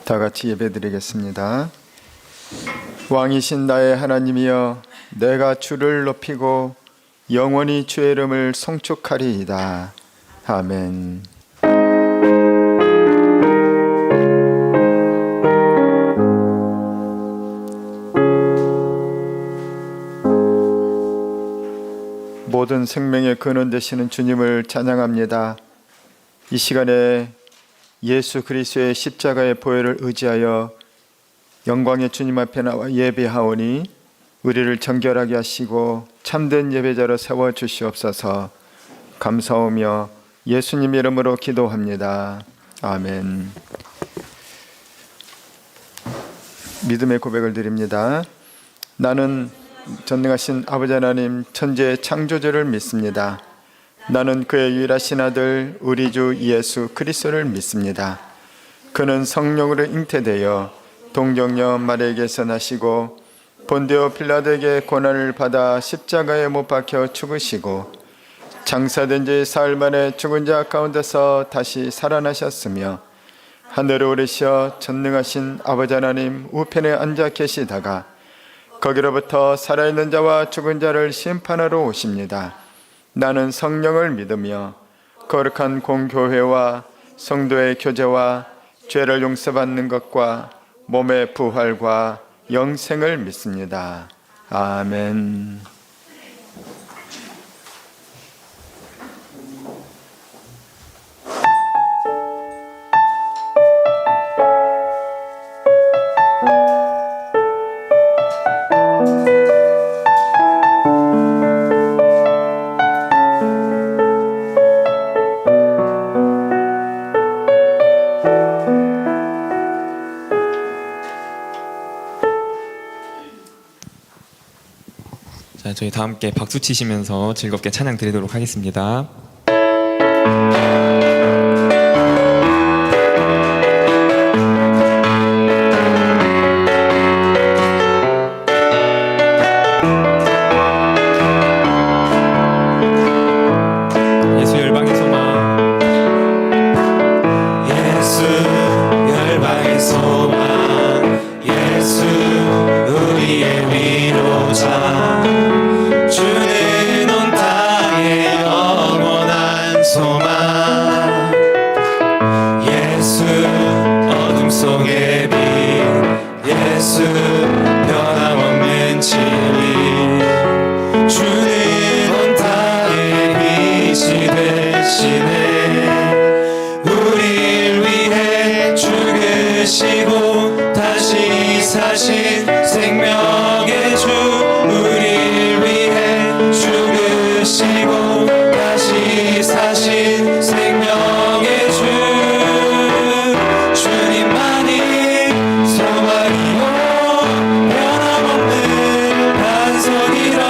다 같이 예배드리겠습니다. 왕이신 나의 하나님이여, 내가 주를 높이고 영원히 주의 이름을 송축하리이다. 아멘. 모든 생명의 근원 되시는 주님을 찬양합니다. 이 시간에 예수 그리스도의 십자가의 보혈을 의지하여 영광의 주님 앞에 나와 예배하오니 우리를 정결하게 하시고 참된 예배자로 세워주시옵소서. 감사하며 예수님 이름으로 기도합니다. 아멘. 믿음의 고백을 드립니다. 나는 전능하신 아버지 하나님 천지의 창조주를 믿습니다. 나는 그의 유일하신 아들 우리 주 예수 그리스도를 믿습니다. 그는 성령으로 잉태되어 동정녀 마리아에게서 나시고 본디오 빌라도에게 고난을 받아 십자가에 못 박혀 죽으시고 장사된 지 사흘 만에 죽은 자 가운데서 다시 살아나셨으며 하늘에 오르시어 전능하신 아버지 하나님 우편에 앉아 계시다가 거기로부터 살아있는 자와 죽은 자를 심판하러 오십니다. 나는 성령을 믿으며 거룩한 공교회와 성도의 교제와 죄를 용서받는 것과 몸의 부활과 영생을 믿습니다. 아멘. 자, 저희 다 함께 박수 치시면서 즐겁게 찬양 드리도록 하겠습니다. 예수 열방의 소망, 예수 열방의 소망, 예수 우리의 위로자, 주는 온 땅의 영원한 소망, 예수 어둠 속의 빛, 예수 변함없는 진리, 주는 온 땅의 빛이 되시네. 우릴 위해 죽으시고 다시 사신 생명의 주, 우릴 위해 죽으시고 다시 사신 생명의 주, 주님만이 소망이요 변함없는 반석이라,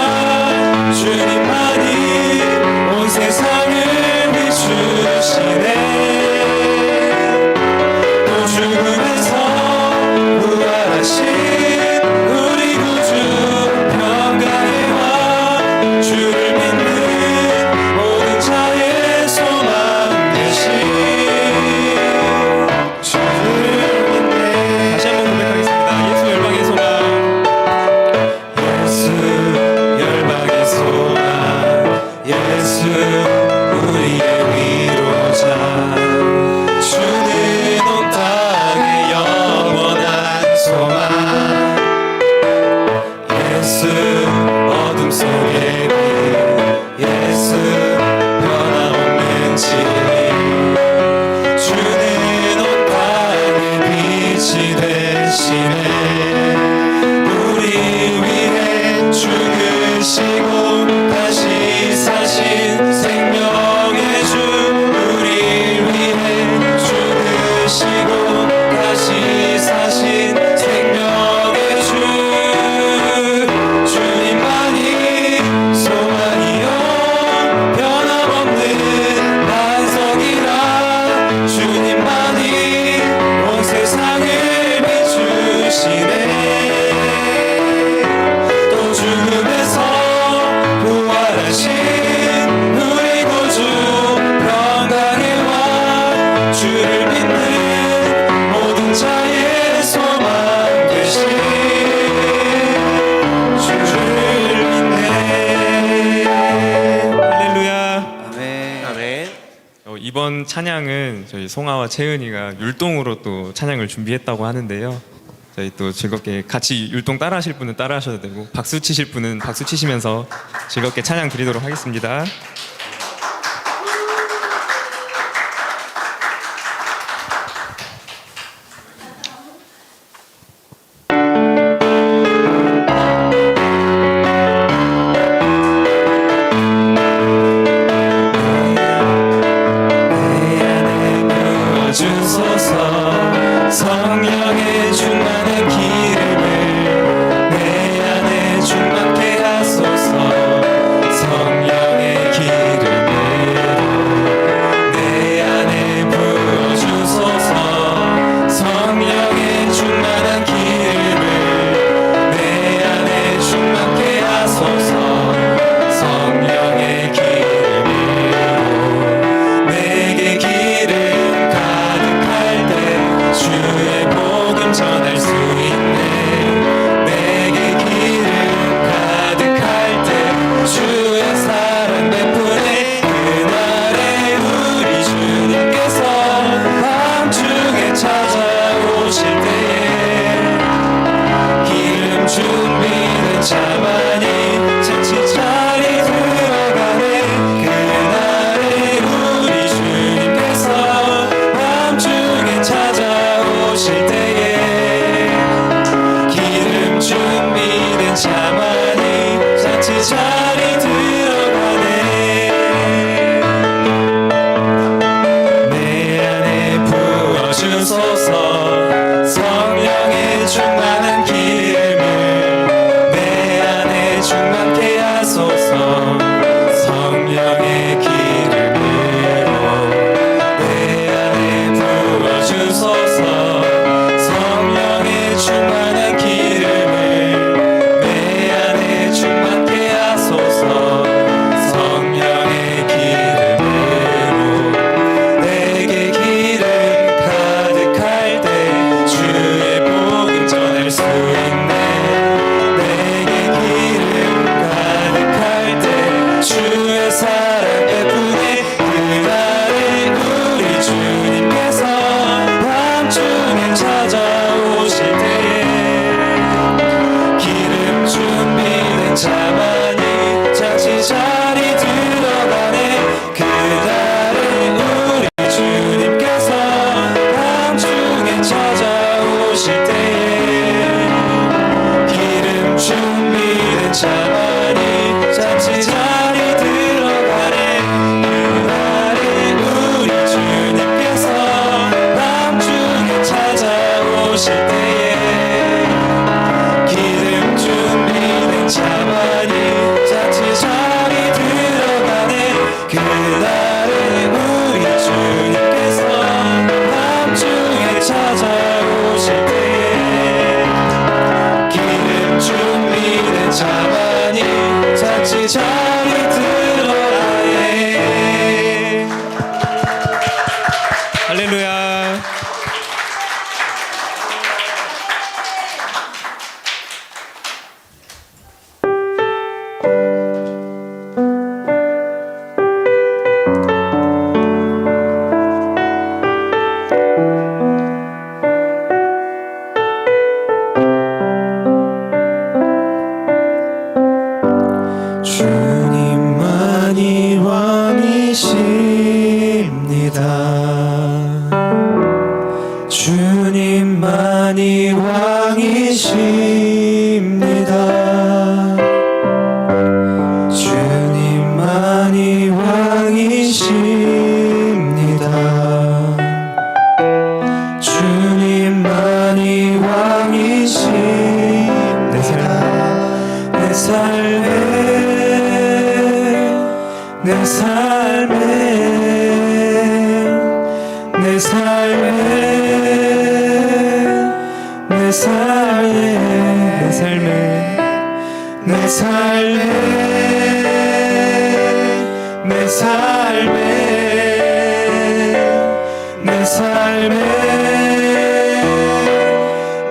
주님만이 온 세상을 비추시네. 또 죽음에서 부활하신 찬양은 저희 송아와 채은이가 율동으로 또 찬양을 준비했다고 하는데요. 저희 또 즐겁게 같이 율동 따라 하실 분은 따라 하셔도 되고 박수 치실 분은 박수 치시면서 즐겁게 찬양 드리도록 하겠습니다. 주소서 성령의 충만한 기름을 내 안에 충만케 하소서 성령의 기름으로 내 안에 부어주소서 성령의 충만한 기름을 내 안에 충만케 하소서 성령의 기름으로 내게 기름 주의 복음 전할 수 있네 내게 기름 가득할 때 주의 사랑 베푸네 그날에 우리 주님께서 밤중에 찾아오실 때에 기름 준비된 자만이 잔치 자리 들어가네 그날에 우리 주님께서 밤중에 오실 때에 기름 준비된 자만이 잔치 자리 들어가네 내 안에 부어주소서 성령의 충만한 기름을 내 안에 충만케 하소서 성령의 기름으로 내 안에 부어주소서 성령의 충만한 기름을 내 안에 충만케 하소서 성령의 기름으로 내게 기름 가득할 때 주의 복음 전할 수 있네 내게 기름 가득할 때 주의 사랑 베푸네 그날에 우리 주님께서 밤중에 찾아오실 때에 기름 준비된 자만이 잔치 자리 들어가네 그날에 우리 주님께서 밤중에 찾아오실 때에 기름 준비된 자만이 잔치 자리 들어가네 그날에 우리 주님께서 밤중에 찾아오실 때에 기름 준비된 자만이 잔치 자리 들어가네 그날에 우리 주님께서 밤중에 찾아오실 때에 기름 준비된 자만이 잔치 자리 들어가네 할렐루야. 주님만이 왕이십니다 주님만이 왕이십니다 주님만이 왕이십니다 주님만이 왕이십니다 내 삶에 내 삶에 내 삶에 내 삶에 내 삶에 내 삶에 내 삶에 내 삶에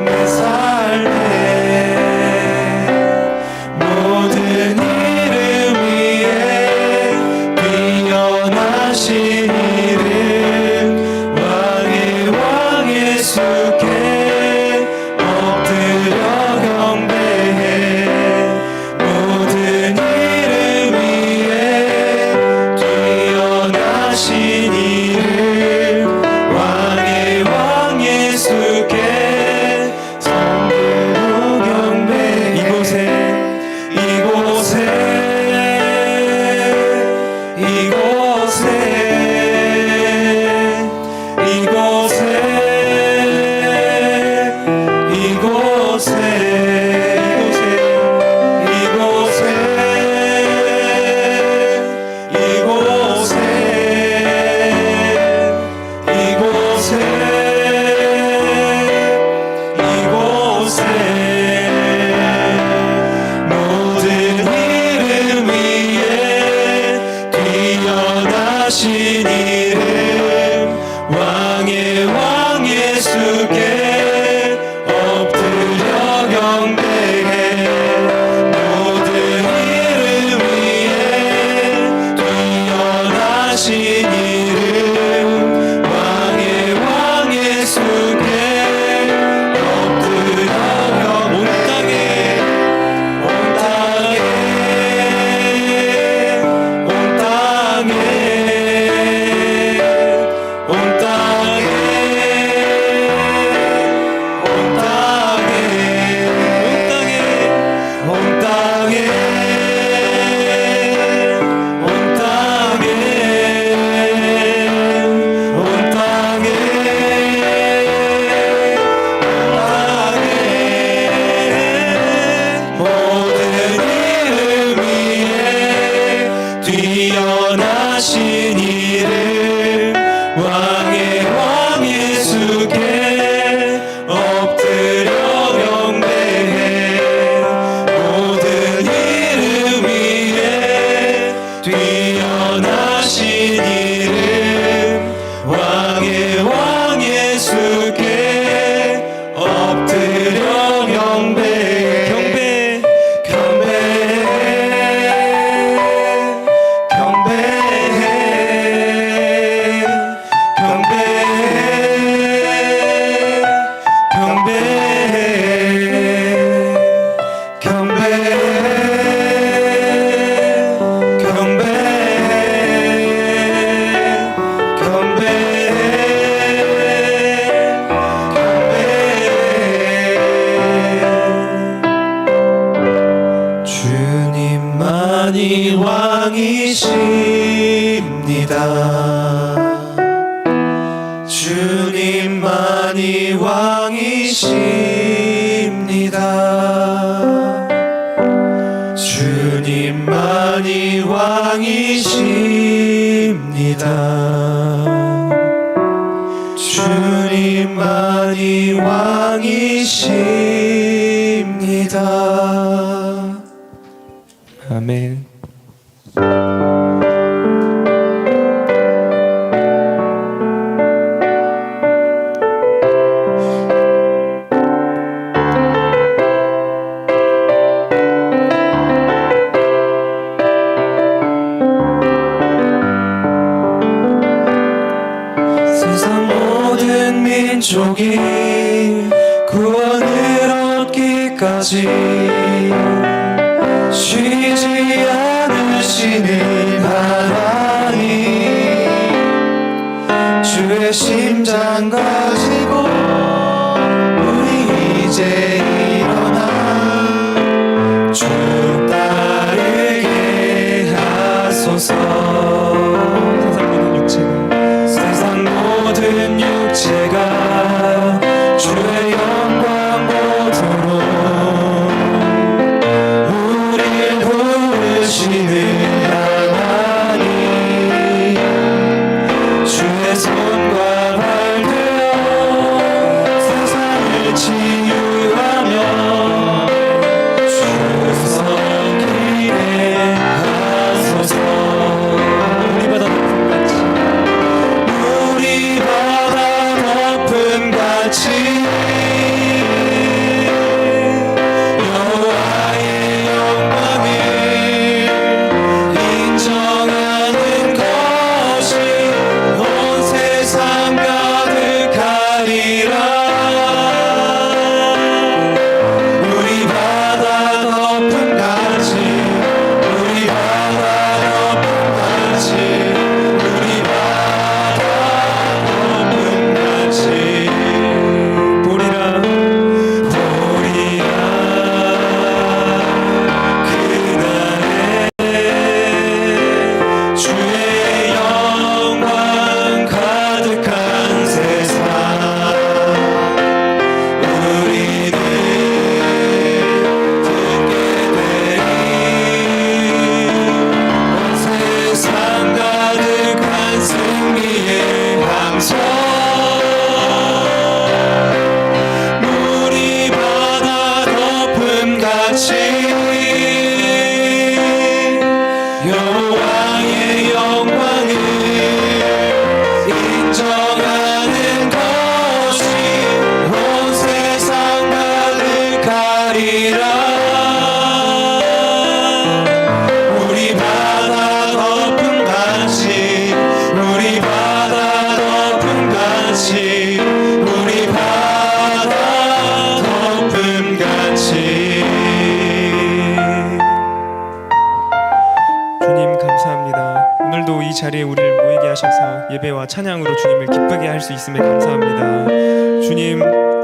내 삶에 모든 이름 위에 뛰어나신 이름 곳에 모든 이름 위에 뛰어나신 이름 왕의 왕 예수께 엎드려 경배해 모든 이름 위에 뛰어나신 이름 왕의 왕 예수께 엎드려 온 땅에 온 땅에 온 땅에 온 땅에 온 땅에 온 땅에 온 땅에 온 땅에 모든 이름 위에 뛰어나신 이름 왕의 왕 예수께 엎드려 경배해 모든 이름 위에 뛰어나신 이름 왕의 왕 예수께 엎드려 경배해 경배해 경배해 경배해 주님만이 왕이십니다. 주님만이 왕이십니다. 주님만이 왕이십니다. 주님만이 왕이십니다. 아멘. 세상 모든 민족이 구원을 얻기까지 쉬지 않으시는 하나님 주의 심장 가지고 우리 이제 일어나 주 따르게 하소서 세상 모든 육체가 주의 영광 보도록 우릴 부르시는 하나님 주의 손과 발 되어 세상을 치유하며 자리에 우리를 모이게 하셔서 예배와 찬양으로 주님을 기쁘게 할 수 있음에 감사합니다. 주님,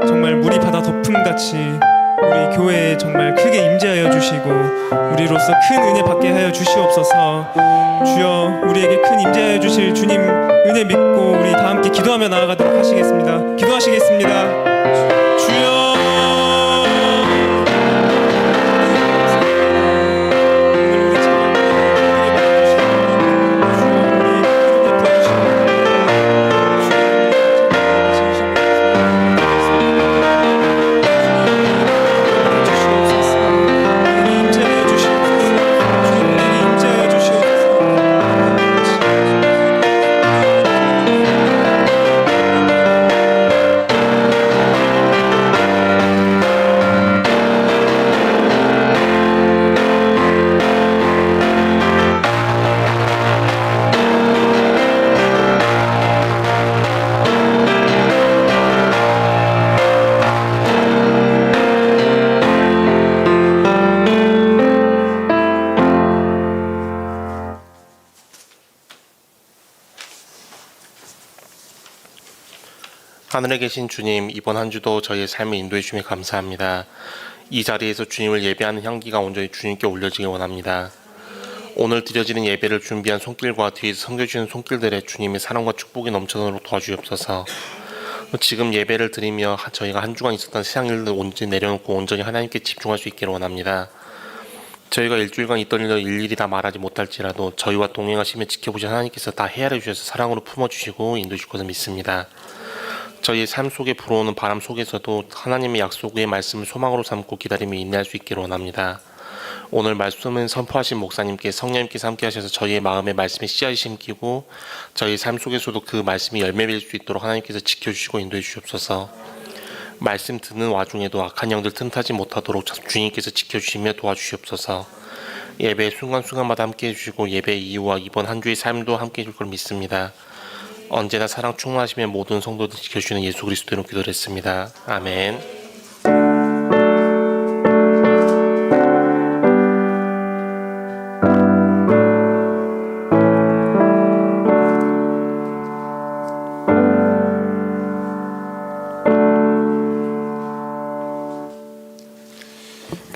정말 물이 바다 덮음같이 우리 교회에 정말 크게 임재하여 주시고 우리로서 큰 은혜 받게 하여 주시옵소서. 주여, 우리에게 큰 임재하여 주실 주님 은혜 믿고 우리 다 함께 기도하며 나아가도록 하시겠습니다. 기도하시겠습니다. 주여, 하늘에 계신 주님, 이번 한 주도 저희의 삶을 인도해 주심에 감사합니다. 이 자리에서 주님을 예배하는 향기가 온전히 주님께 올려지길 원합니다. 오늘 드려지는 예배를 준비한 손길과 뒤에서 섬겨주시는 손길들에 주님의 사랑과 축복이 넘쳐도록 도와주옵소서. 지금 예배를 드리며 저희가 한 주간 있었던 세상 일들 온전히 내려놓고 온전히 하나님께 집중할 수 있기를 원합니다. 저희가 일주일간 있던 일을 일일이 다 말하지 못할지라도 저희와 동행하시며 지켜보신 하나님께서 다 헤아려 주셔서 사랑으로 품어주시고 인도해 주실 것을 믿습니다. 저희의 삶 속에 불어오는 바람 속에서도 하나님의 약속의 말씀을 소망으로 삼고 기다리며 인내할 수 있기를 원합니다. 오늘 말씀은 선포하신 목사님께 성령님께서 함께 하셔서 저희의 마음에 말씀의 씨앗이 심기고 저희 삶 속에서도 그 말씀이 열매 맺을 수 있도록 하나님께서 지켜주시고 인도해 주시옵소서. 말씀 듣는 와중에도 악한 영들 틈타지 못하도록 주님께서 지켜주시며 도와주시옵소서. 예배 순간순간마다 함께 해주시고 예배 이후와 이번 한 주의 삶도 함께 해줄 걸 믿습니다. 언제나 사랑 충만하시며 모든 성도들 지켜주시는 예수 그리스도로 기도했습니다. 아멘.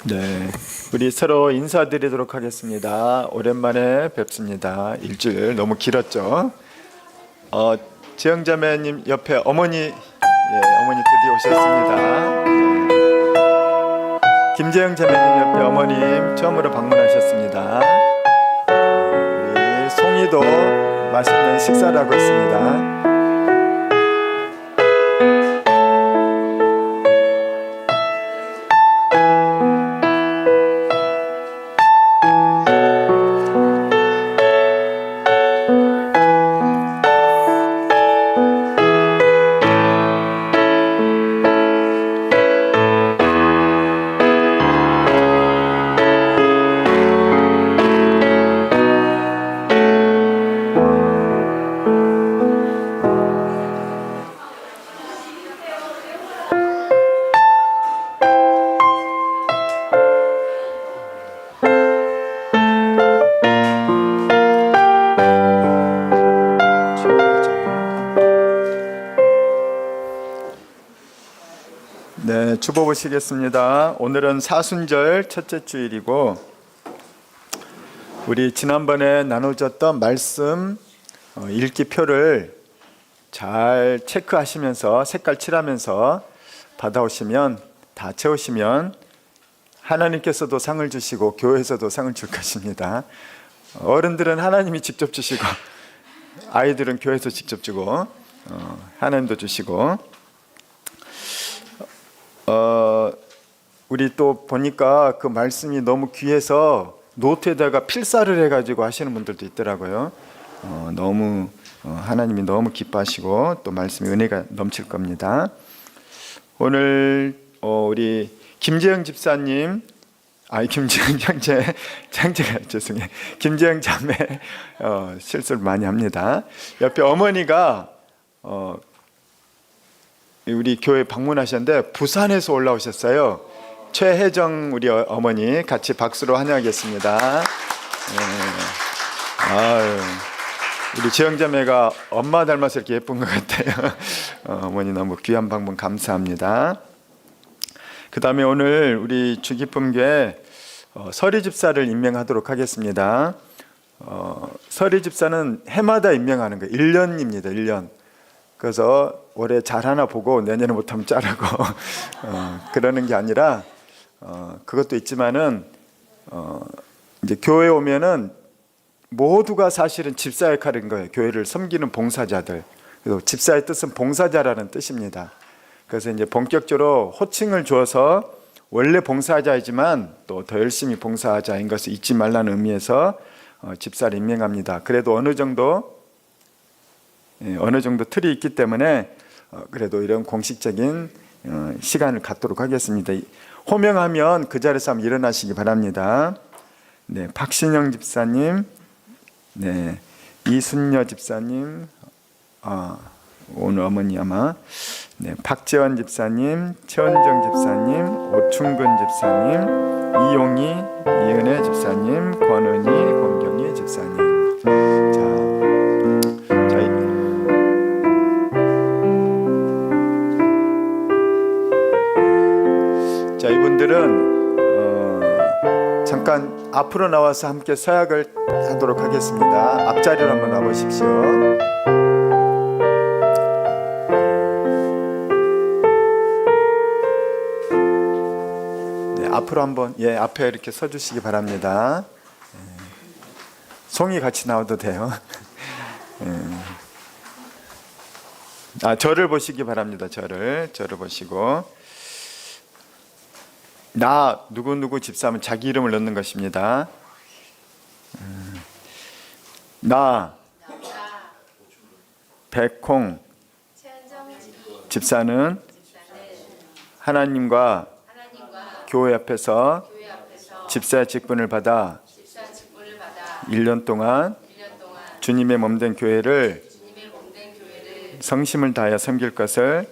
네, 우리 서로 인사드리도록 하겠습니다. 오랜만에 뵙습니다. 일주일 너무 길었죠? 지영자매님 옆에 어머니, 어머니 드디어 오셨습니다. 김재영 자매님 옆에 어머님 처음으로 방문하셨습니다. 우리 송이도 맛있는 식사를 하고 있습니다. 네, 주보 보시겠습니다. 오늘은 사순절 첫째 주일이고 우리 지난번에 나눠줬던 말씀 읽기표를 잘 체크하시면서 색깔 칠하면서 받아오시면 다 채우시면 하나님께서도 상을 주시고 교회에서도 상을 줄 것입니다. 어른들은 하나님이 직접 주시고 아이들은 교회에서 직접 주고 하나님도 주시고 우리 또 보니까 그 말씀이 너무 귀해서 노트에다가 필사를 해가지고 하시는 분들도 있더라고요. 너무 하나님이 너무 기뻐하시고 또 말씀이 은혜가 넘칠 겁니다. 오늘 우리 김재영 집사님, 김재영 형제, 장제가 죄송해요. 김재영 자매 실수를 많이 합니다. 옆에 어머니가 우리 교회 방문하셨는데 부산에서 올라오셨어요. 최혜정 우리 어머니 같이 박수로 환영하겠습니다. 네. 우리 지영자매가 엄마 닮아서 이렇게 예쁜 것 같아요. 어머니 너무 귀한 방문 감사합니다. 그 다음에 오늘 우리 주기쁨교회 서리 집사를 임명하도록 하겠습니다. 서리 집사는 해마다 임명하는 거예요. 1년입니다. 1년. 그래서 올해 잘 하나 보고 내년에 못하면 자르고 그러는 게 아니라 그것도 있지만은 이제 교회 오면은 모두가 사실은 집사 역할인 거예요. 교회를 섬기는 봉사자들. 그래서 집사의 뜻은 봉사자라는 뜻입니다. 그래서 이제 본격적으로 호칭을 줘서 원래 봉사자이지만 또 더 열심히 봉사자인 것을 잊지 말라는 의미에서 집사를 임명합니다. 그래도 어느 정도 틀이 있기 때문에 그래도 이런 공식적인 시간을 갖도록 하겠습니다. 호명하면 그 자리에서 한번 일어나시기 바랍니다. 네, 박신영 집사님, 네, 이순녀 집사님, 오늘 어머니 아마, 네, 박재원 집사님, 최원정 집사님, 오충근 집사님, 이용희, 이은혜 집사님, 권은희, 권경희 집사님. 자, 이분들은 잠깐 앞으로 나와서 함께 서약을 하도록 하겠습니다. 앞자리로 한번 나오십시오. 네, 앞으로 한번 앞에 이렇게 서주시기 바랍니다. 송이 같이 나와도 돼요. 저를 보시기 바랍니다. 저를 보시고. 나 누구누구 집사하면 자기 이름을 넣는 것입니다. 나 백홍 집사는 하나님과 교회 앞에서 집사의 직분을 받아 1년 동안 주님의 몸된 교회를 성심을 다하여 섬길 것을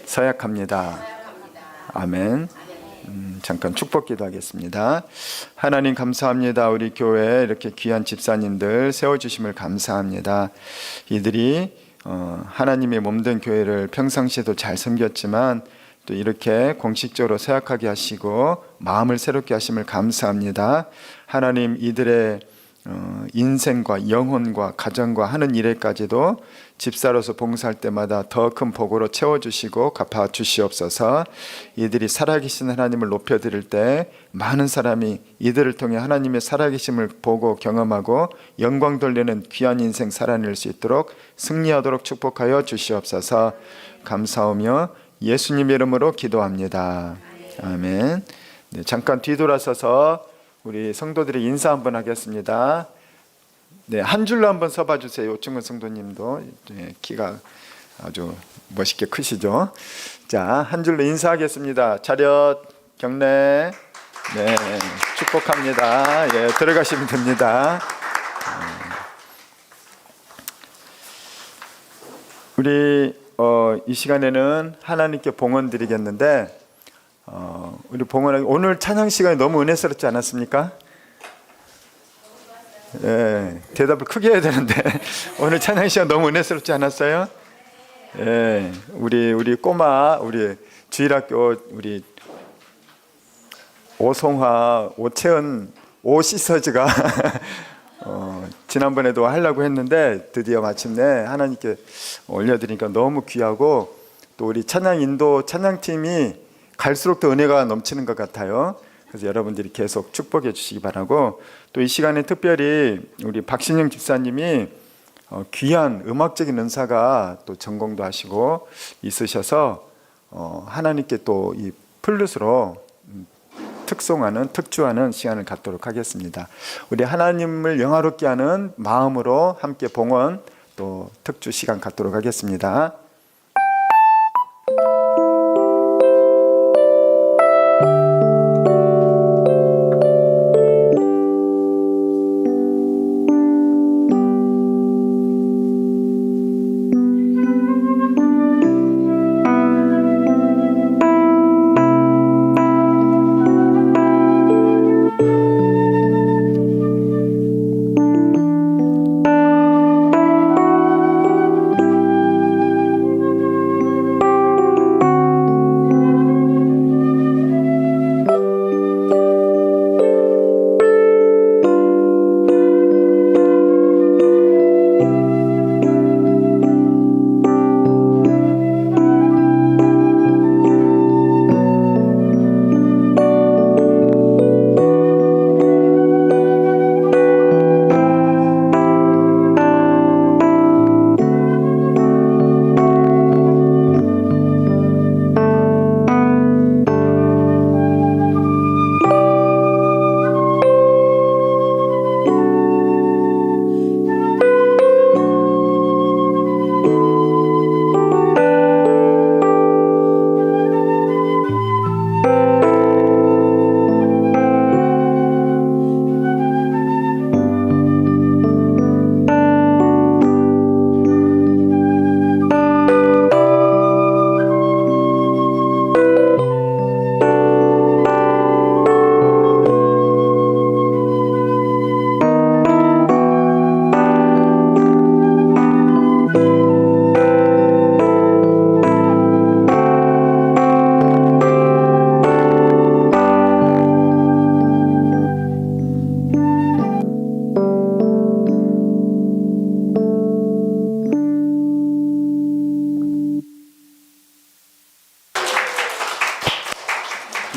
서약합니다. 아멘. 잠깐 축복 기도하겠습니다. 하나님 감사합니다. 우리 교회에 이렇게 귀한 집사님들 세워주심을 감사합니다. 이들이 하나님의 몸된 교회를 평상시에도 잘 섬겼지만 또 이렇게 공식적으로 서약하게 하시고 마음을 새롭게 하심을 감사합니다. 하나님 이들의 인생과 영혼과 가정과 하는 일에까지도 집사로서 봉사할 때마다 더 큰 복으로 채워주시고 갚아주시옵소서. 이들이 살아계신 하나님을 높여드릴 때 많은 사람이 이들을 통해 하나님의 살아계심을 보고 경험하고 영광 돌리는 귀한 인생 살아낼 수 있도록 승리하도록 축복하여 주시옵소서. 감사하며 예수님의 이름으로 기도합니다. 아멘. 네, 잠깐 뒤돌아서서 우리 성도들이 인사 한번 하겠습니다. 네, 한 줄로 한번 서봐 주세요. 오충근 성도님도 키가 아주 멋있게 크시죠? 자, 한 줄로 인사하겠습니다. 차렷, 경례. 네, 축복합니다. 예, 들어가시면 됩니다. 우리 이 시간에는 하나님께 봉헌 드리겠는데 우리 봉헌하기 오늘 찬양 시간이 너무 은혜스럽지 않았습니까? 예, 대답을 크게 해야 되는데 오늘 찬양 시간 너무 은혜스럽지 않았어요? 예, 우리 꼬마 우리 주일학교 우리 오송화 오채은 오시서즈가 지난번에도 하려고 했는데 드디어 마침내 하나님께 올려드리니까 너무 귀하고 또 우리 찬양 인도 찬양팀이 갈수록 더 은혜가 넘치는 것 같아요. 그래서 여러분들이 계속 축복해 주시기 바라고 또 이 시간에 특별히 우리 박신영 집사님이 귀한 음악적인 은사가 또 전공도 하시고 있으셔서 하나님께 또 이 플룻으로 특송하는 특주하는 시간을 갖도록 하겠습니다. 우리 하나님을 영화롭게 하는 마음으로 함께 봉헌 또 특주 시간 갖도록 하겠습니다.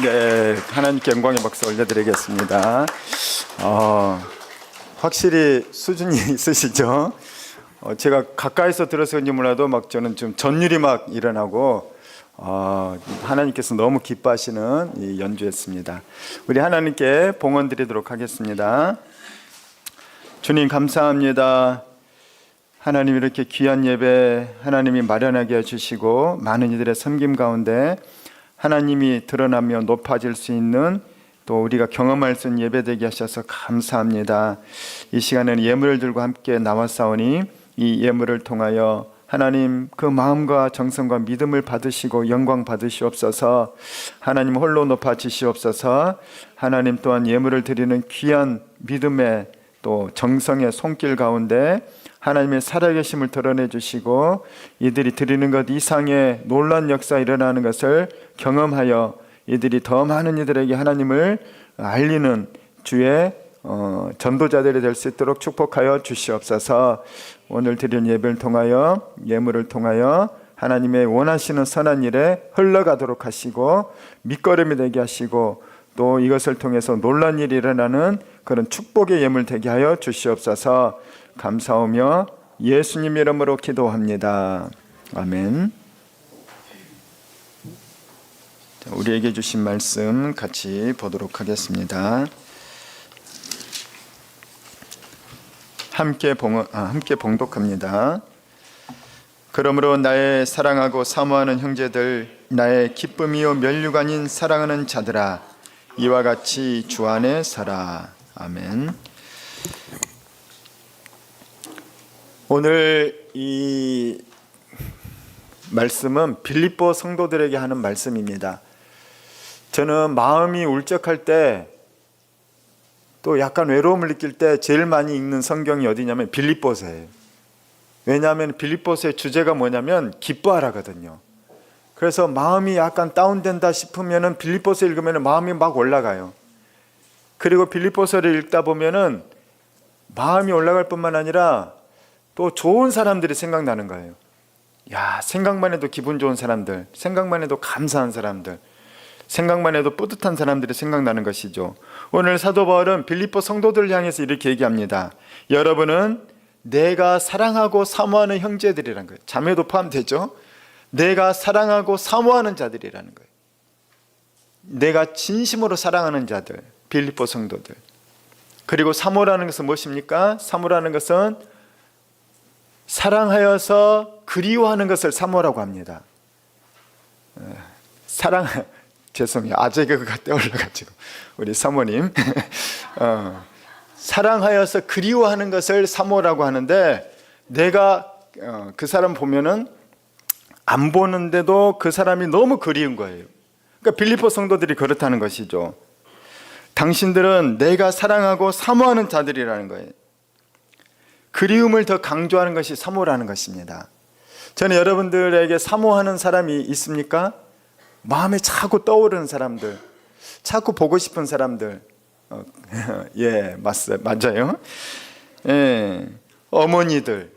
네, 하나님께 영광의 박수 올려드리겠습니다. 확실히 수준이 있으시죠? 제가 가까이서 들어서 그런지 몰라도 막 저는 좀 전율이 막 일어나고 하나님께서 너무 기뻐하시는 이 연주였습니다. 우리 하나님께 봉헌 드리도록 하겠습니다. 주님 감사합니다. 하나님 이렇게 귀한 예배 하나님이 마련하게 해주시고 많은 이들의 섬김 가운데 하나님이 드러나며 높아질 수 있는 또 우리가 경험할 수 있는 예배되게 하셔서 감사합니다. 이 시간에는 예물을 들고 함께 나왔사오니 이 예물을 통하여 하나님 그 마음과 정성과 믿음을 받으시고 영광 받으시옵소서. 하나님 홀로 높아지시옵소서. 하나님 또한 예물을 드리는 귀한 믿음의 또 정성의 손길 가운데 하나님의 살아계심을 드러내 주시고 이들이 드리는 것 이상의 놀란 역사 일어나는 것을 경험하여 이들이 더 많은 이들에게 하나님을 알리는 주의 전도자들이 될 수 있도록 축복하여 주시옵소서. 오늘 드린 예배를 통하여 예물을 통하여 하나님의 원하시는 선한 일에 흘러가도록 하시고 밑거름이 되게 하시고 또 이것을 통해서 놀란 일이 일어나는 그런 축복의 예물 되게 하여 주시옵소서. 감사하며 예수님 이름으로 기도합니다. 아멘. 자, 우리에게 주신 말씀 같이 보도록 하겠습니다. 함께 봉독합니다. 그러므로 나의 사랑하고 사모하는 형제들, 나의 기쁨이요 면류관인 사랑하는 자들아, 이와 같이 주 안에 서라. 아멘. 오늘 이 말씀은 빌립보 성도들에게 하는 말씀입니다. 저는 마음이 울적할 때 또 약간 외로움을 느낄 때 제일 많이 읽는 성경이 어디냐면 빌립보서예요. 왜냐하면 빌립보서의 주제가 뭐냐면 기뻐하라거든요. 그래서 마음이 약간 다운된다 싶으면은 빌립보서 읽으면 마음이 막 올라가요. 그리고 빌립보서를 읽다 보면은 마음이 올라갈 뿐만 아니라 또 좋은 사람들이 생각나는 거예요. 야, 생각만 해도 기분 좋은 사람들, 생각만 해도 감사한 사람들, 생각만 해도 뿌듯한 사람들이 생각나는 것이죠. 오늘 사도 바울은 빌립보 성도들을 향해서 이렇게 얘기합니다. 여러분은 내가 사랑하고 사모하는 형제들이라는 거예요. 자매도 포함되죠. 내가 사랑하고 사모하는 자들이라는 거예요. 내가 진심으로 사랑하는 자들, 빌립보 성도들. 그리고 사모라는 것은 무엇입니까? 사모라는 것은 사랑하여서 그리워하는 것을 사모라고 합니다. 죄송해요. 아재 개그가 떠올라가지고 우리 사모님 사랑하여서 그리워하는 것을 사모라고 하는데 내가 그 사람 보면은 안 보는데도 그 사람이 너무 그리운 거예요. 그러니까 빌립보 성도들이 그렇다는 것이죠. 당신들은 내가 사랑하고 사모하는 자들이라는 거예요. 그리움을 더 강조하는 것이 사모라는 것입니다. 저는 여러분들에게 사모하는 사람이 있습니까? 마음에 자꾸 떠오르는 사람들, 자꾸 보고 싶은 사람들. 예, 맞아요. 예, 어머니들,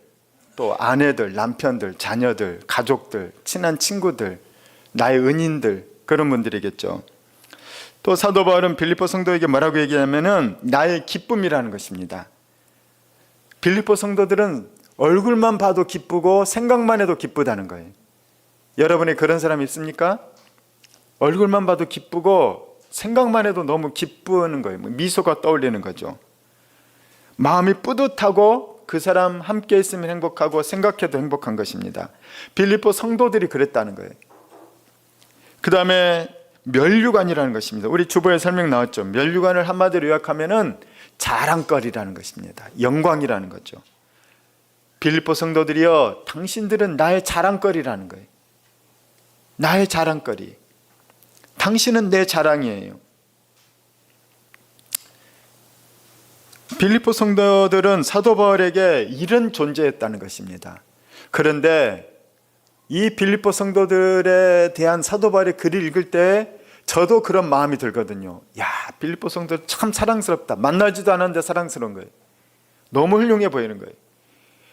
또 아내들, 남편들, 자녀들, 가족들, 친한 친구들, 나의 은인들, 그런 분들이겠죠. 또 사도 바울은 빌립보 성도에게 뭐라고 얘기하냐면은 나의 기쁨이라는 것입니다. 빌립보 성도들은 얼굴만 봐도 기쁘고 생각만 해도 기쁘다는 거예요. 여러분이 그런 사람이 있습니까? 얼굴만 봐도 기쁘고 생각만 해도 너무 기쁘는 거예요. 미소가 떠올리는 거죠. 마음이 뿌듯하고 그 사람 함께 있으면 행복하고 생각해도 행복한 것입니다. 빌립보 성도들이 그랬다는 거예요. 그 다음에 면류관이라는 것입니다. 우리 주보에 설명 나왔죠. 면류관을 한마디로 요약하면은 자랑거리라는 것입니다. 영광이라는 거죠. 빌립보 성도들이여, 당신들은 나의 자랑거리라는 거예요. 나의 자랑거리. 당신은 내 자랑이에요. 빌립보 성도들은 사도 바울에게 이런 존재였다는 것입니다. 그런데 이 빌립보 성도들에 대한 사도 바울의 글을 읽을 때 저도 그런 마음이 들거든요. 야, 빌립보 성도들 참 사랑스럽다. 만나지도 않았는데 사랑스러운 거예요. 너무 훌륭해 보이는 거예요.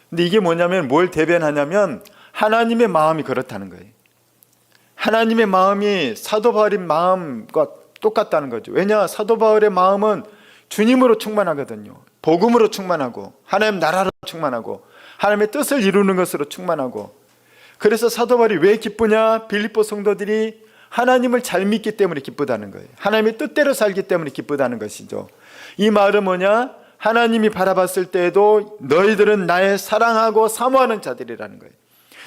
근데 이게 뭐냐면 뭘 대변하냐면 하나님의 마음이 그렇다는 거예요. 하나님의 마음이 사도 바울의 마음과 똑같다는 거죠. 왜냐? 사도 바울의 마음은 주님으로 충만하거든요. 복음으로 충만하고 하나님 나라로 충만하고 하나님의 뜻을 이루는 것으로 충만하고. 그래서 사도 바울이 왜 기쁘냐? 빌립보 성도들이 하나님을 잘 믿기 때문에 기쁘다는 거예요. 하나님의 뜻대로 살기 때문에 기쁘다는 것이죠. 이 말은 뭐냐? 하나님이 바라봤을 때에도 너희들은 나의 사랑하고 사모하는 자들이라는 거예요.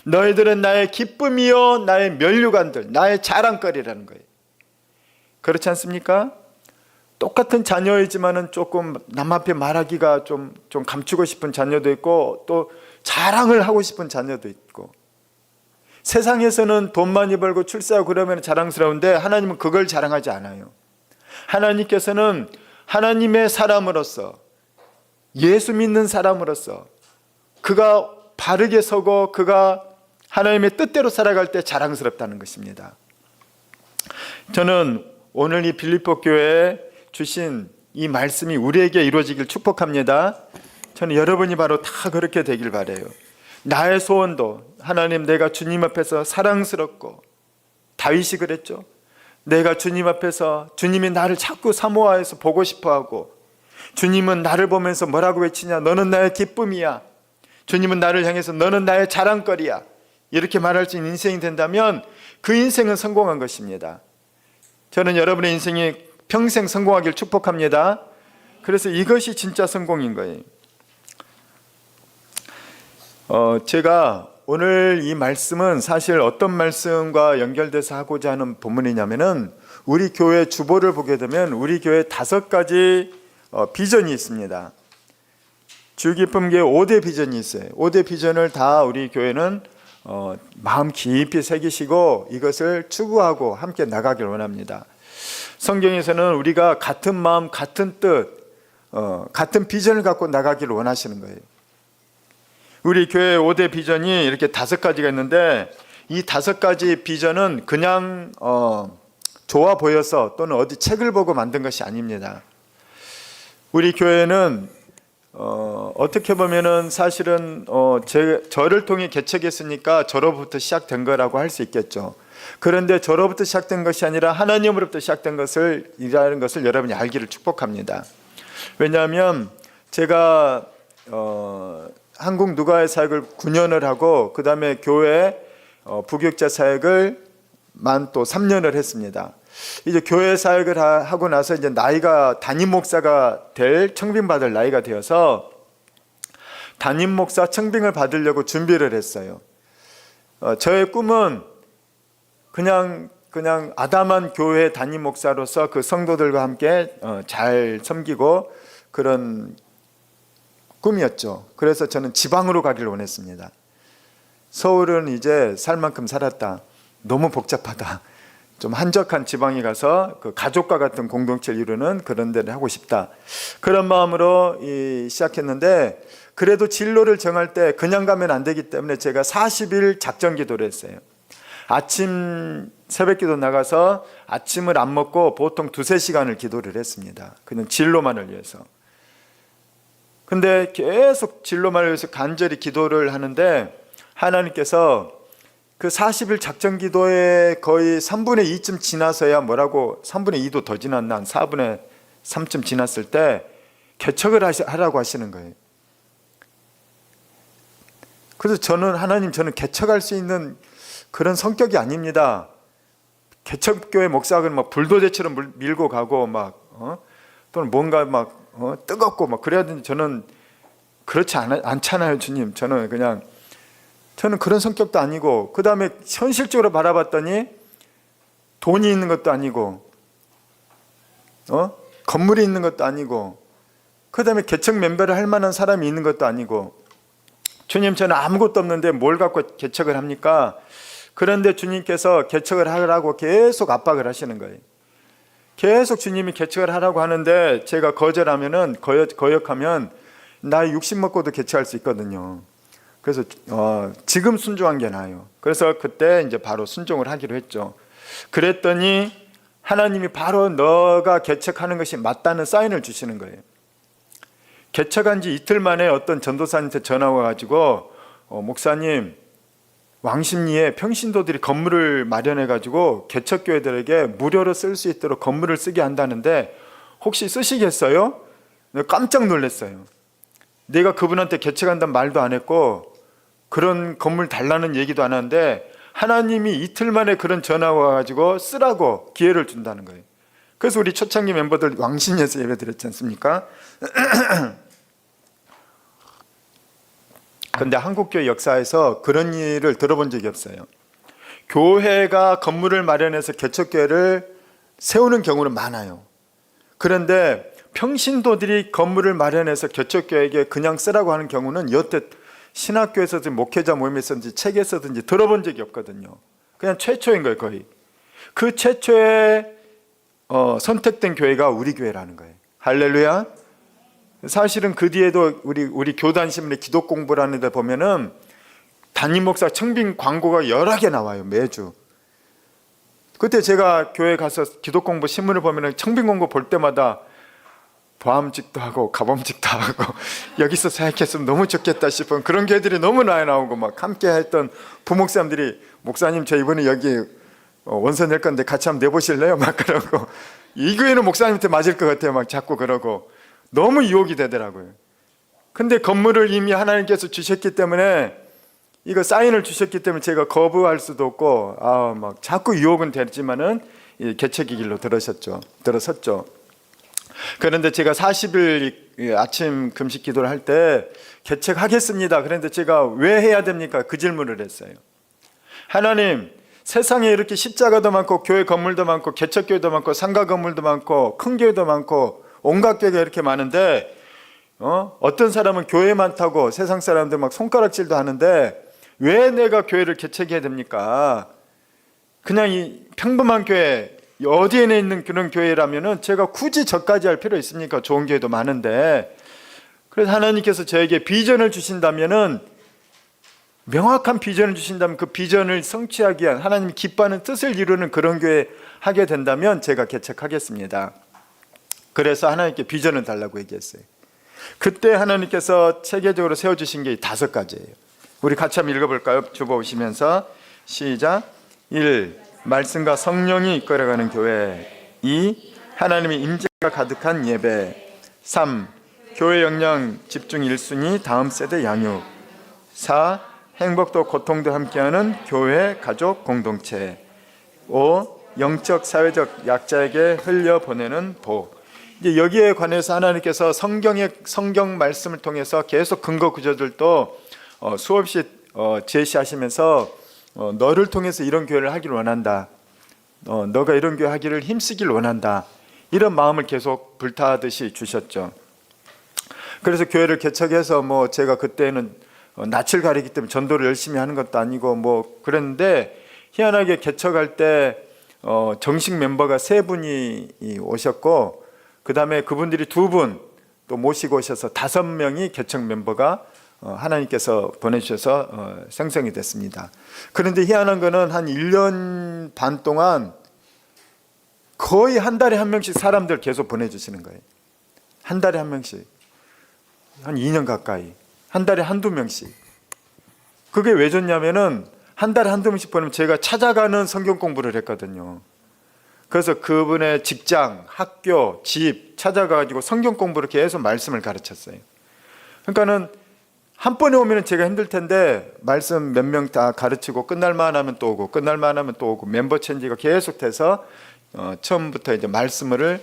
너희들은 나의 기쁨이요 나의 면류관들, 나의 자랑거리라는 거예요. 그렇지 않습니까? 똑같은 자녀이지만은 조금 남 앞에 말하기가 좀 감추고 싶은 자녀도 있고 또 자랑을 하고 싶은 자녀도 있고. 세상에서는 돈 많이 벌고 출세하고 그러면 자랑스러운데 하나님은 그걸 자랑하지 않아요. 하나님께서는 하나님의 사람으로서, 예수 믿는 사람으로서 그가 바르게 서고 그가 하나님의 뜻대로 살아갈 때 자랑스럽다는 것입니다. 저는 오늘 이 빌립보 교회에 주신 이 말씀이 우리에게 이루어지길 축복합니다. 저는 여러분이 바로 다 그렇게 되길 바라요. 나의 소원도 하나님, 내가 주님 앞에서 사랑스럽고, 다윗이 그랬죠. 내가 주님 앞에서 주님이 나를 자꾸 사모하여서 보고 싶어하고, 주님은 나를 보면서 뭐라고 외치냐? 너는 나의 기쁨이야. 주님은 나를 향해서 너는 나의 자랑거리야. 이렇게 말할 수 있는 인생이 된다면 그 인생은 성공한 것입니다. 저는 여러분의 인생이 평생 성공하길 축복합니다. 그래서 이것이 진짜 성공인 거예요. 제가 오늘 이 말씀은 사실 어떤 말씀과 연결돼서 하고자 하는 본문이냐면은 우리 교회 주보를 보게 되면 우리 교회 5가지 비전이 있습니다. 주기쁨교회 5대 비전이 있어요. 5대 비전을 다 우리 교회는 마음 깊이 새기시고 이것을 추구하고 함께 나가길 원합니다. 성경에서는 우리가 같은 마음, 같은 뜻, 같은 비전을 갖고 나가기를 원하시는 거예요. 우리 교회 5대 비전이 이렇게 5가지가 있는데 이 5가지 비전은 그냥 좋아 보여서 또는 어디 책을 보고 만든 것이 아닙니다. 우리 교회는 어떻게 보면은 사실은 저를 통해 개척했으니까 저로부터 시작된 거라고 할 수 있겠죠. 그런데 저로부터 시작된 것이 아니라 하나님으로부터 시작된 것이라는 것을 여러분이 알기를 축복합니다. 왜냐하면 제가 한국 누가의 사역을 9년을 하고 그 다음에 교회 부교육자 사역을 만 또 3년을 했습니다. 이제 교회 사역을 하고 나서 이제 나이가 담임 목사가 될 청빙 받을 나이가 되어서 담임 목사 청빙을 받으려고 준비를 했어요. 저의 꿈은 그냥 아담한 교회 담임 목사로서 그 성도들과 함께 잘 섬기고 그런 꿈이었죠. 그래서 저는 지방으로 가기를 원했습니다. 서울은 이제 살 만큼 살았다. 너무 복잡하다. 좀 한적한 지방에 가서 그 가족과 같은 공동체를 이루는 그런 데를 하고 싶다. 그런 마음으로 시작했는데 그래도 진로를 정할 때 그냥 가면 안 되기 때문에 제가 40일 작전 기도를 했어요. 아침 새벽 기도 나가서 아침을 안 먹고 보통 2-3시간을 기도를 했습니다. 그냥 진로만을 위해서. 근데 계속 진로만을 위해서 간절히 기도를 하는데 하나님께서 그 40일 작전 기도에 거의 3분의 2쯤 지나서야 3분의 2도 더 지났나 한 4분의 3쯤 지났을 때 개척을 하라고 하시는 거예요. 그래서 저는 개척할 수 있는 그런 성격이 아닙니다. 개척교회 목사가 막 불도저처럼 밀고 가고 또는 뭔가 뜨겁고 그래야 되는데 저는 그렇지 않잖아요, 주님. 저는 그런 성격도 아니고 그 다음에 현실적으로 바라봤더니 돈이 있는 것도 아니고, 건물이 있는 것도 아니고, 그 다음에 개척 멤버를 할 만한 사람이 있는 것도 아니고, 주님 저는 아무것도 없는데 뭘 갖고 개척을 합니까? 그런데 주님께서 개척을 하라고 계속 압박을 하시는 거예요. 계속 주님이 개척을 하라고 하는데 제가 거절하면은 거역하면 나이 60 먹고도 개척할 수 있거든요. 그래서 지금 순종한 게 나아요. 그래서 그때 이제 바로 순종을 하기로 했죠. 그랬더니 하나님이 바로 너가 개척하는 것이 맞다는 사인을 주시는 거예요. 개척한 지 이틀 만에 어떤 전도사님한테 전화가 와가지고 목사님, 왕십리에 평신도들이 건물을 마련해가지고 개척교회들에게 무료로 쓸 수 있도록 건물을 쓰게 한다는데 혹시 쓰시겠어요? 깜짝 놀랐어요. 내가 그분한테 개척한다는 말도 안 했고 그런 건물 달라는 얘기도 안 하는데 하나님이 이틀 만에 그런 전화가 와가지고 쓰라고 기회를 준다는 거예요. 그래서 우리 초창기 멤버들 왕십리에서 예배 드렸지 않습니까? 그런데 한국교회 역사에서 그런 일을 들어본 적이 없어요. 교회가 건물을 마련해서 개척교회를 세우는 경우는 많아요. 그런데 평신도들이 건물을 마련해서 개척교회에게 그냥 쓰라고 하는 경우는 여태 신학교에서든지 목회자 모임에서든지 책에서든지 들어본 적이 없거든요. 그냥 최초인 거예요, 거의. 그 최초의 선택된 교회가 우리 교회라는 거예요. 할렐루야. 사실은 그 뒤에도 우리 교단 신문에 기독 공부를 하는데 보면은 담임 목사 청빙 광고가 여러 개 나와요, 매주. 그때 제가 교회 가서 기독 공부 신문을 보면은 청빙 광고 볼 때마다 보암직도 하고 가범직도 하고 여기서 사역했으면 너무 좋겠다 싶은 그런 교회들이 너무 많이 나오고 막 함께 했던 부목사님들이 목사님 저 이번에 여기 원서 낼 건데 같이 한번 내보실래요? 막 그러고 이 교회는 목사님한테 맞을 것 같아요, 막 자꾸 그러고 너무 유혹이 되더라고요. 근데 건물을 이미 하나님께서 주셨기 때문에 이거 사인을 주셨기 때문에 제가 거부할 수도 없고 막 자꾸 유혹은 되지만은 개척의 길로 들어섰죠. 그런데 제가 40일 아침 금식 기도를 할 때 개척하겠습니다. 그런데 제가 왜 해야 됩니까? 그 질문을 했어요. 하나님, 세상에 이렇게 십자가도 많고 교회 건물도 많고 개척교회도 많고 상가 건물도 많고 큰 교회도 많고 온갖 교회가 이렇게 많은데 어떤 사람은 교회 많다고 세상 사람들 막 손가락질도 하는데 왜 내가 교회를 개척해야 됩니까? 그냥 이 평범한 교회 어디에 있는 그런 교회라면은 제가 굳이 저까지 할 필요 있습니까? 좋은 교회도 많은데. 그래서 하나님께서 저에게 비전을 주신다면은 명확한 비전을 주신다면 그 비전을 성취하기 위한 하나님이 기뻐하는 뜻을 이루는 그런 교회 하게 된다면 제가 개척하겠습니다. 그래서 하나님께 비전을 달라고 얘기했어요. 그때 하나님께서 체계적으로 세워주신 게 5가지예요. 우리 같이 한번 읽어볼까요? 주보 오시면서 시작. 1. 말씀과 성령이 이끌어가는 교회. 2. 하나님의 임재가 가득한 예배. 3. 교회 역량 집중 1순위 다음 세대 양육. 4. 행복도 고통도 함께하는 교회 가족 공동체. 5. 영적 사회적 약자에게 흘려보내는 복. 이제 여기에 관해서 하나님께서 성경 말씀을 통해서 계속 근거 구절들도 수없이 제시하시면서 너를 통해서 이런 교회를 하기를 원한다. 너가 이런 교회 하기를 힘쓰길 원한다. 이런 마음을 계속 불타듯이 주셨죠. 그래서 교회를 개척해서 제가 그때는 낯을 가리기 때문에 전도를 열심히 하는 것도 아니고 그랬는데 희한하게 개척할 때 정식 멤버가 3분이 오셨고 그 다음에 그분들이 2분 또 모시고 오셔서 5명이 개척 멤버가 하나님께서 보내주셔서 생성이 됐습니다. 그런데 희한한 거는 한 1년 반 동안 거의 한 달에 한 명씩 사람들 계속 보내주시는 거예요. 한 달에 한 명씩. 한 2년 가까이. 한 달에 한두 명씩. 그게 왜 좋냐면은 한 달에 한두 명씩 보내면 제가 찾아가는 성경 공부를 했거든요. 그래서 그분의 직장, 학교, 집 찾아가가지고 성경 공부를 계속 말씀을 가르쳤어요. 그러니까는 한 번에 오면 제가 힘들 텐데 말씀 몇 명 다 가르치고 끝날만 하면 또 오고 끝날만 하면 또 오고 멤버 체인지가 계속돼서 처음부터 이제 말씀을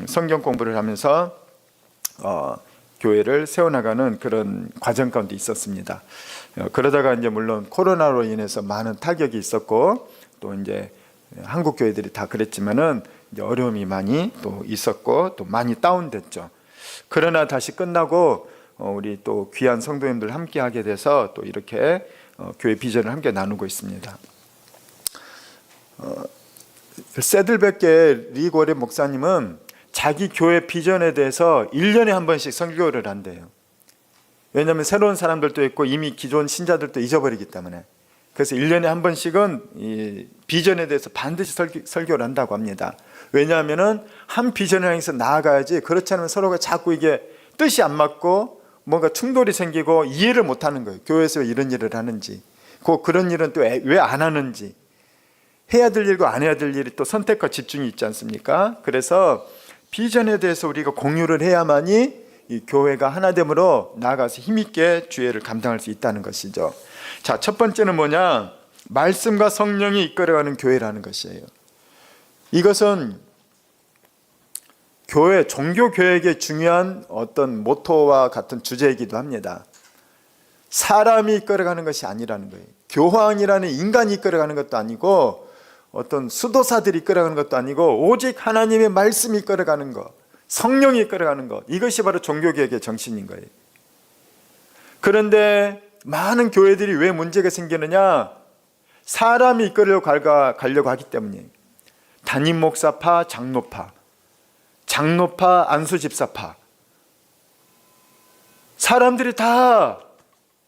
성경 공부를 하면서 교회를 세워나가는 그런 과정 가운데 있었습니다. 그러다가 이제 물론 코로나로 인해서 많은 타격이 있었고 또 이제 한국 교회들이 다 그랬지만은 이제 어려움이 많이 또 있었고 또 많이 다운됐죠. 그러나 다시 끝나고 우리 또 귀한 성도님들 함께 하게 돼서 또 이렇게 교회 비전을 함께 나누고 있습니다. 세들백계 리고레 목사님은 자기 교회 비전에 대해서 1년에 한 번씩 설교를 한대요. 왜냐하면 새로운 사람들도 있고 이미 기존 신자들도 잊어버리기 때문에. 그래서 1년에 한 번씩은 이 비전에 대해서 반드시 설교를 한다고 합니다. 왜냐하면 한 비전을 향해서 나아가야지, 그렇지 않으면 서로가 자꾸 이게 뜻이 안 맞고 뭔가 충돌이 생기고 이해를 못하는 거예요. 교회에서 왜 이런 일을 하는지, 그런 일은 또 왜 안 하는지, 해야 될 일과 안 해야 될 일이 또 선택과 집중이 있지 않습니까? 그래서 비전에 대해서 우리가 공유를 해야만이 이 교회가 하나됨으로 나아가서 힘있게 주회를 감당할 수 있다는 것이죠. 자, 첫 번째는 뭐냐? 말씀과 성령이 이끌어가는 교회라는 것이에요. 이것은 교회, 종교교회에게 중요한 어떤 모토와 같은 주제이기도 합니다. 사람이 이끌어가는 것이 아니라는 거예요. 교황이라는 인간이 이끌어가는 것도 아니고 어떤 수도사들이 이끌어가는 것도 아니고 오직 하나님의 말씀이 이끌어가는 것, 성령이 이끌어가는 것, 이것이 바로 종교개혁의 정신인 거예요. 그런데 많은 교회들이 왜 문제가 생기느냐? 사람이 이끌어 가려고 하기 때문이에요. 담임 목사파, 장로파, 안수집사파, 사람들이 다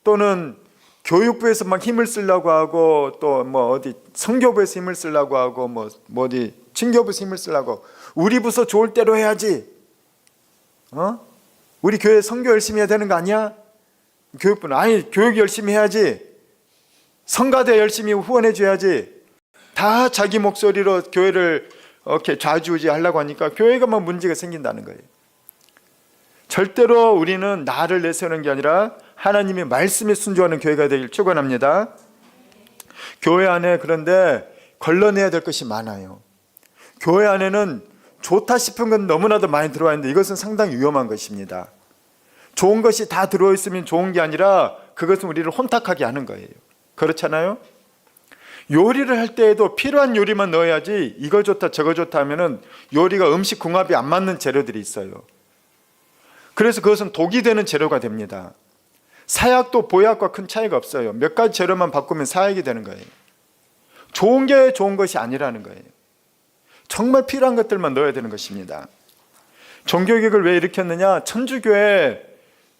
또는 교육부에서 막 힘을 쓰려고 하고 또 뭐 어디 선교부에서 힘을 쓰려고 하고 뭐 어디 친교부에서 힘을 쓰려고, 우리 부서 좋을 대로 해야지. 우리 교회 선교 열심히 해야 되는 거 아니야? 교육부는 아니, 교육 열심히 해야지. 성가대 열심히 후원해 줘야지. 다 자기 목소리로 교회를 이렇게 좌지우지하려고 하니까 교회가 막 문제가 생긴다는 거예요. 절대로 우리는 나를 내세우는 게 아니라 하나님의 말씀에 순종하는 교회가 되길 축원합니다. 교회 안에 그런데 걸러내야 될 것이 많아요. 교회 안에는 좋다 싶은 건 너무나도 많이 들어와 있는데 이것은 상당히 위험한 것입니다. 좋은 것이 다 들어있으면 좋은 게 아니라 그것은 우리를 혼탁하게 하는 거예요. 그렇잖아요? 요리를 할 때에도 필요한 요리만 넣어야지 이거 좋다 저거 좋다 하면은 요리가 음식 궁합이 안 맞는 재료들이 있어요. 그래서 그것은 독이 되는 재료가 됩니다. 사약도 보약과 큰 차이가 없어요. 몇 가지 재료만 바꾸면 사약이 되는 거예요. 좋은 게 좋은 것이 아니라는 거예요. 정말 필요한 것들만 넣어야 되는 것입니다. 종교개혁을 왜 일으켰느냐? 천주교회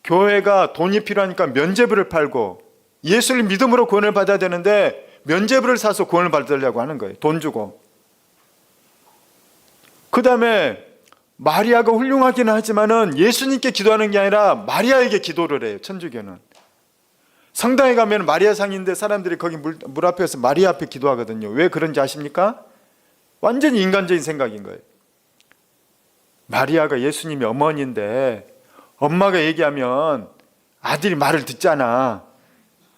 교회가 돈이 필요하니까 면죄부를 팔고 예수를 믿음으로 구원을 받아야 되는데 면죄부를 사서 구원을 받으려고 하는 거예요. 돈 주고. 그 다음에 마리아가 훌륭하기는 하지만은 예수님께 기도하는 게 아니라 마리아에게 기도를 해요. 천주교는. 성당에 가면 마리아 상인데 사람들이 거기 물 앞에서 마리아 앞에 기도하거든요. 왜 그런지 아십니까? 완전히 인간적인 생각인 거예요. 마리아가 예수님의 어머니인데 엄마가 얘기하면 아들이 말을 듣잖아.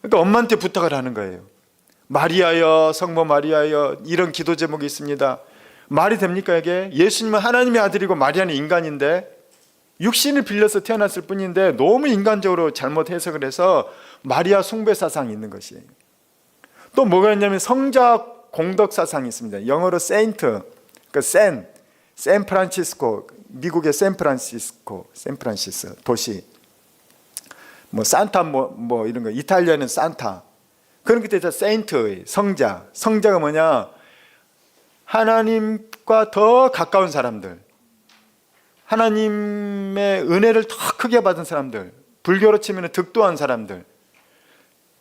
그러니까 엄마한테 부탁을 하는 거예요. 마리아여, 성모 마리아여, 이런 기도 제목이 있습니다. 말이 됩니까 이게? 예수님은 하나님의 아들이고 마리아는 인간인데 육신을 빌려서 태어났을 뿐인데 너무 인간적으로 잘못 해석을 해서 마리아 숭배 사상이 있는 것이에요. 또 뭐가 있냐면 성자 공덕 사상이 있습니다. 영어로 세인트, 그러니까 샌프란시스코, 미국의 샌프란시스 도시, 뭐 산타 뭐 이런 거, 이탈리아는 산타. 그런 게 되죠. 세인트의 성자가 뭐냐? 하나님과 더 가까운 사람들, 하나님의 은혜를 더 크게 받은 사람들, 불교로 치면 득도한 사람들,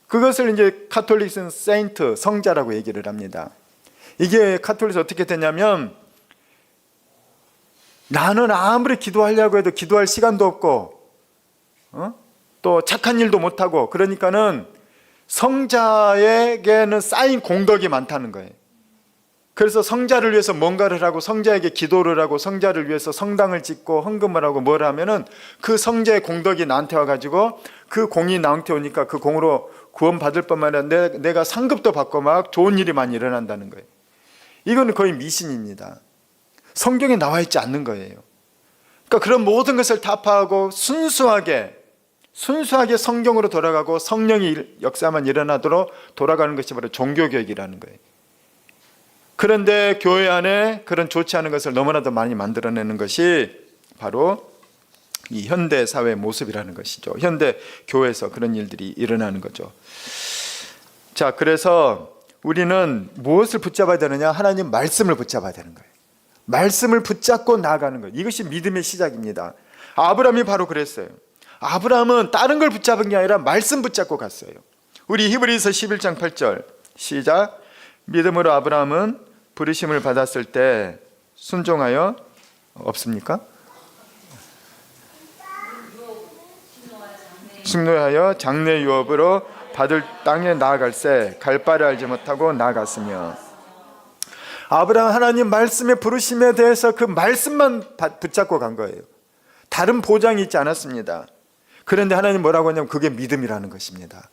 그것을 이제 카톨릭은 세인트, 성자라고 얘기를 합니다. 이게 카톨릭에서 어떻게 되냐면 나는 아무리 기도하려고 해도 기도할 시간도 없고 또 착한 일도 못하고, 그러니까는 성자에게는 쌓인 공덕이 많다는 거예요. 그래서 성자를 위해서 뭔가를 하고 성자에게 기도를 하고 성자를 위해서 성당을 짓고 헌금을 하고 뭘 하면은 그 성자의 공덕이 나한테 와가지고 그 공이 나한테 오니까 그 공으로 구원받을 뿐만 아니라 내가 상급도 받고 막 좋은 일이 많이 일어난다는 거예요. 이거는 거의 미신입니다. 성경에 나와 있지 않는 거예요. 그러니까 그런 모든 것을 타파하고 순수하게 성경으로 돌아가고 성령의 역사만 일어나도록 돌아가는 것이 바로 종교개혁이라는 거예요. 그런데 교회 안에 그런 좋지 않은 것을 너무나도 많이 만들어내는 것이 바로 이 현대 사회의 모습이라는 것이죠. 현대 교회에서 그런 일들이 일어나는 거죠. 자, 그래서 우리는 무엇을 붙잡아야 되느냐? 하나님 말씀을 붙잡아야 되는 거예요. 말씀을 붙잡고 나아가는 거예요. 이것이 믿음의 시작입니다. 아브라함이 바로 그랬어요. 아브라함은 다른 걸 붙잡은 게 아니라 말씀 붙잡고 갔어요. 우리 히브리서 11장 8절 시작. 믿음으로 아브라함은 부르심을 받았을 때 순종하여 없습니까? 순종하여 장래 유업으로 받을 땅에 나아갈새 갈 바를 알지 못하고 나아갔으며. 아브라함 하나님 말씀의 부르심에 대해서 그 말씀만 붙잡고 간 거예요. 다른 보장이 있지 않았습니다. 그런데 하나님 뭐라고 하냐면 그게 믿음이라는 것입니다.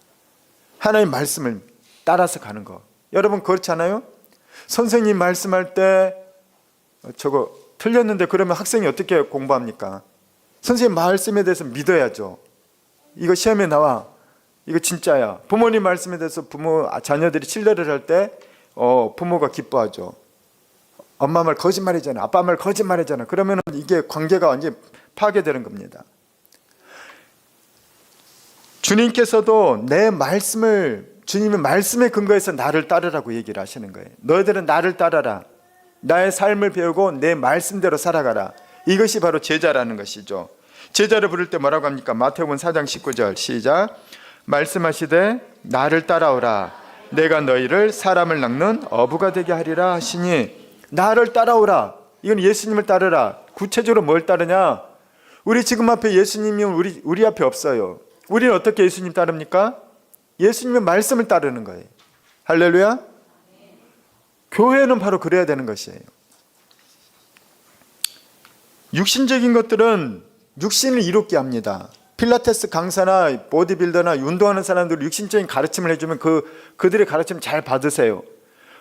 하나님 말씀을 따라서 가는 거. 여러분 그렇잖아요? 선생님 말씀할 때 저거 틀렸는데 그러면 학생이 어떻게 공부합니까? 선생님 말씀에 대해서 믿어야죠. 이거 시험에 나와. 이거 진짜야. 부모님 말씀에 대해서 자녀들이 신뢰를 할 때 부모가 기뻐하죠. 엄마 말 거짓말이잖아. 아빠 말 거짓말이잖아. 그러면 이게 관계가 완전히 파괴되는 겁니다. 주님께서도 내 말씀을 주님의 말씀에 근거해서 나를 따르라고 얘기를 하시는 거예요. 너희들은 나를 따라라. 나의 삶을 배우고 내 말씀대로 살아가라. 이것이 바로 제자라는 것이죠. 제자를 부를 때 뭐라고 합니까? 마태복음 4장 19절 시작. 말씀하시되 나를 따라오라. 내가 너희를 사람을 낚는 어부가 되게 하리라 하시니. 나를 따라오라. 이건 예수님을 따르라. 구체적으로 뭘 따르냐? 우리 지금 앞에 예수님이 우리 앞에 없어요. 우리는 어떻게 예수님 따릅니까? 예수님의 말씀을 따르는 거예요. 할렐루야. 교회는 바로 그래야 되는 것이에요. 육신적인 것들은 육신을 이롭게 합니다. 필라테스 강사나 보디빌더나 운동하는 사람들 육신적인 가르침을 해주면 그들의 가르침 잘 받으세요.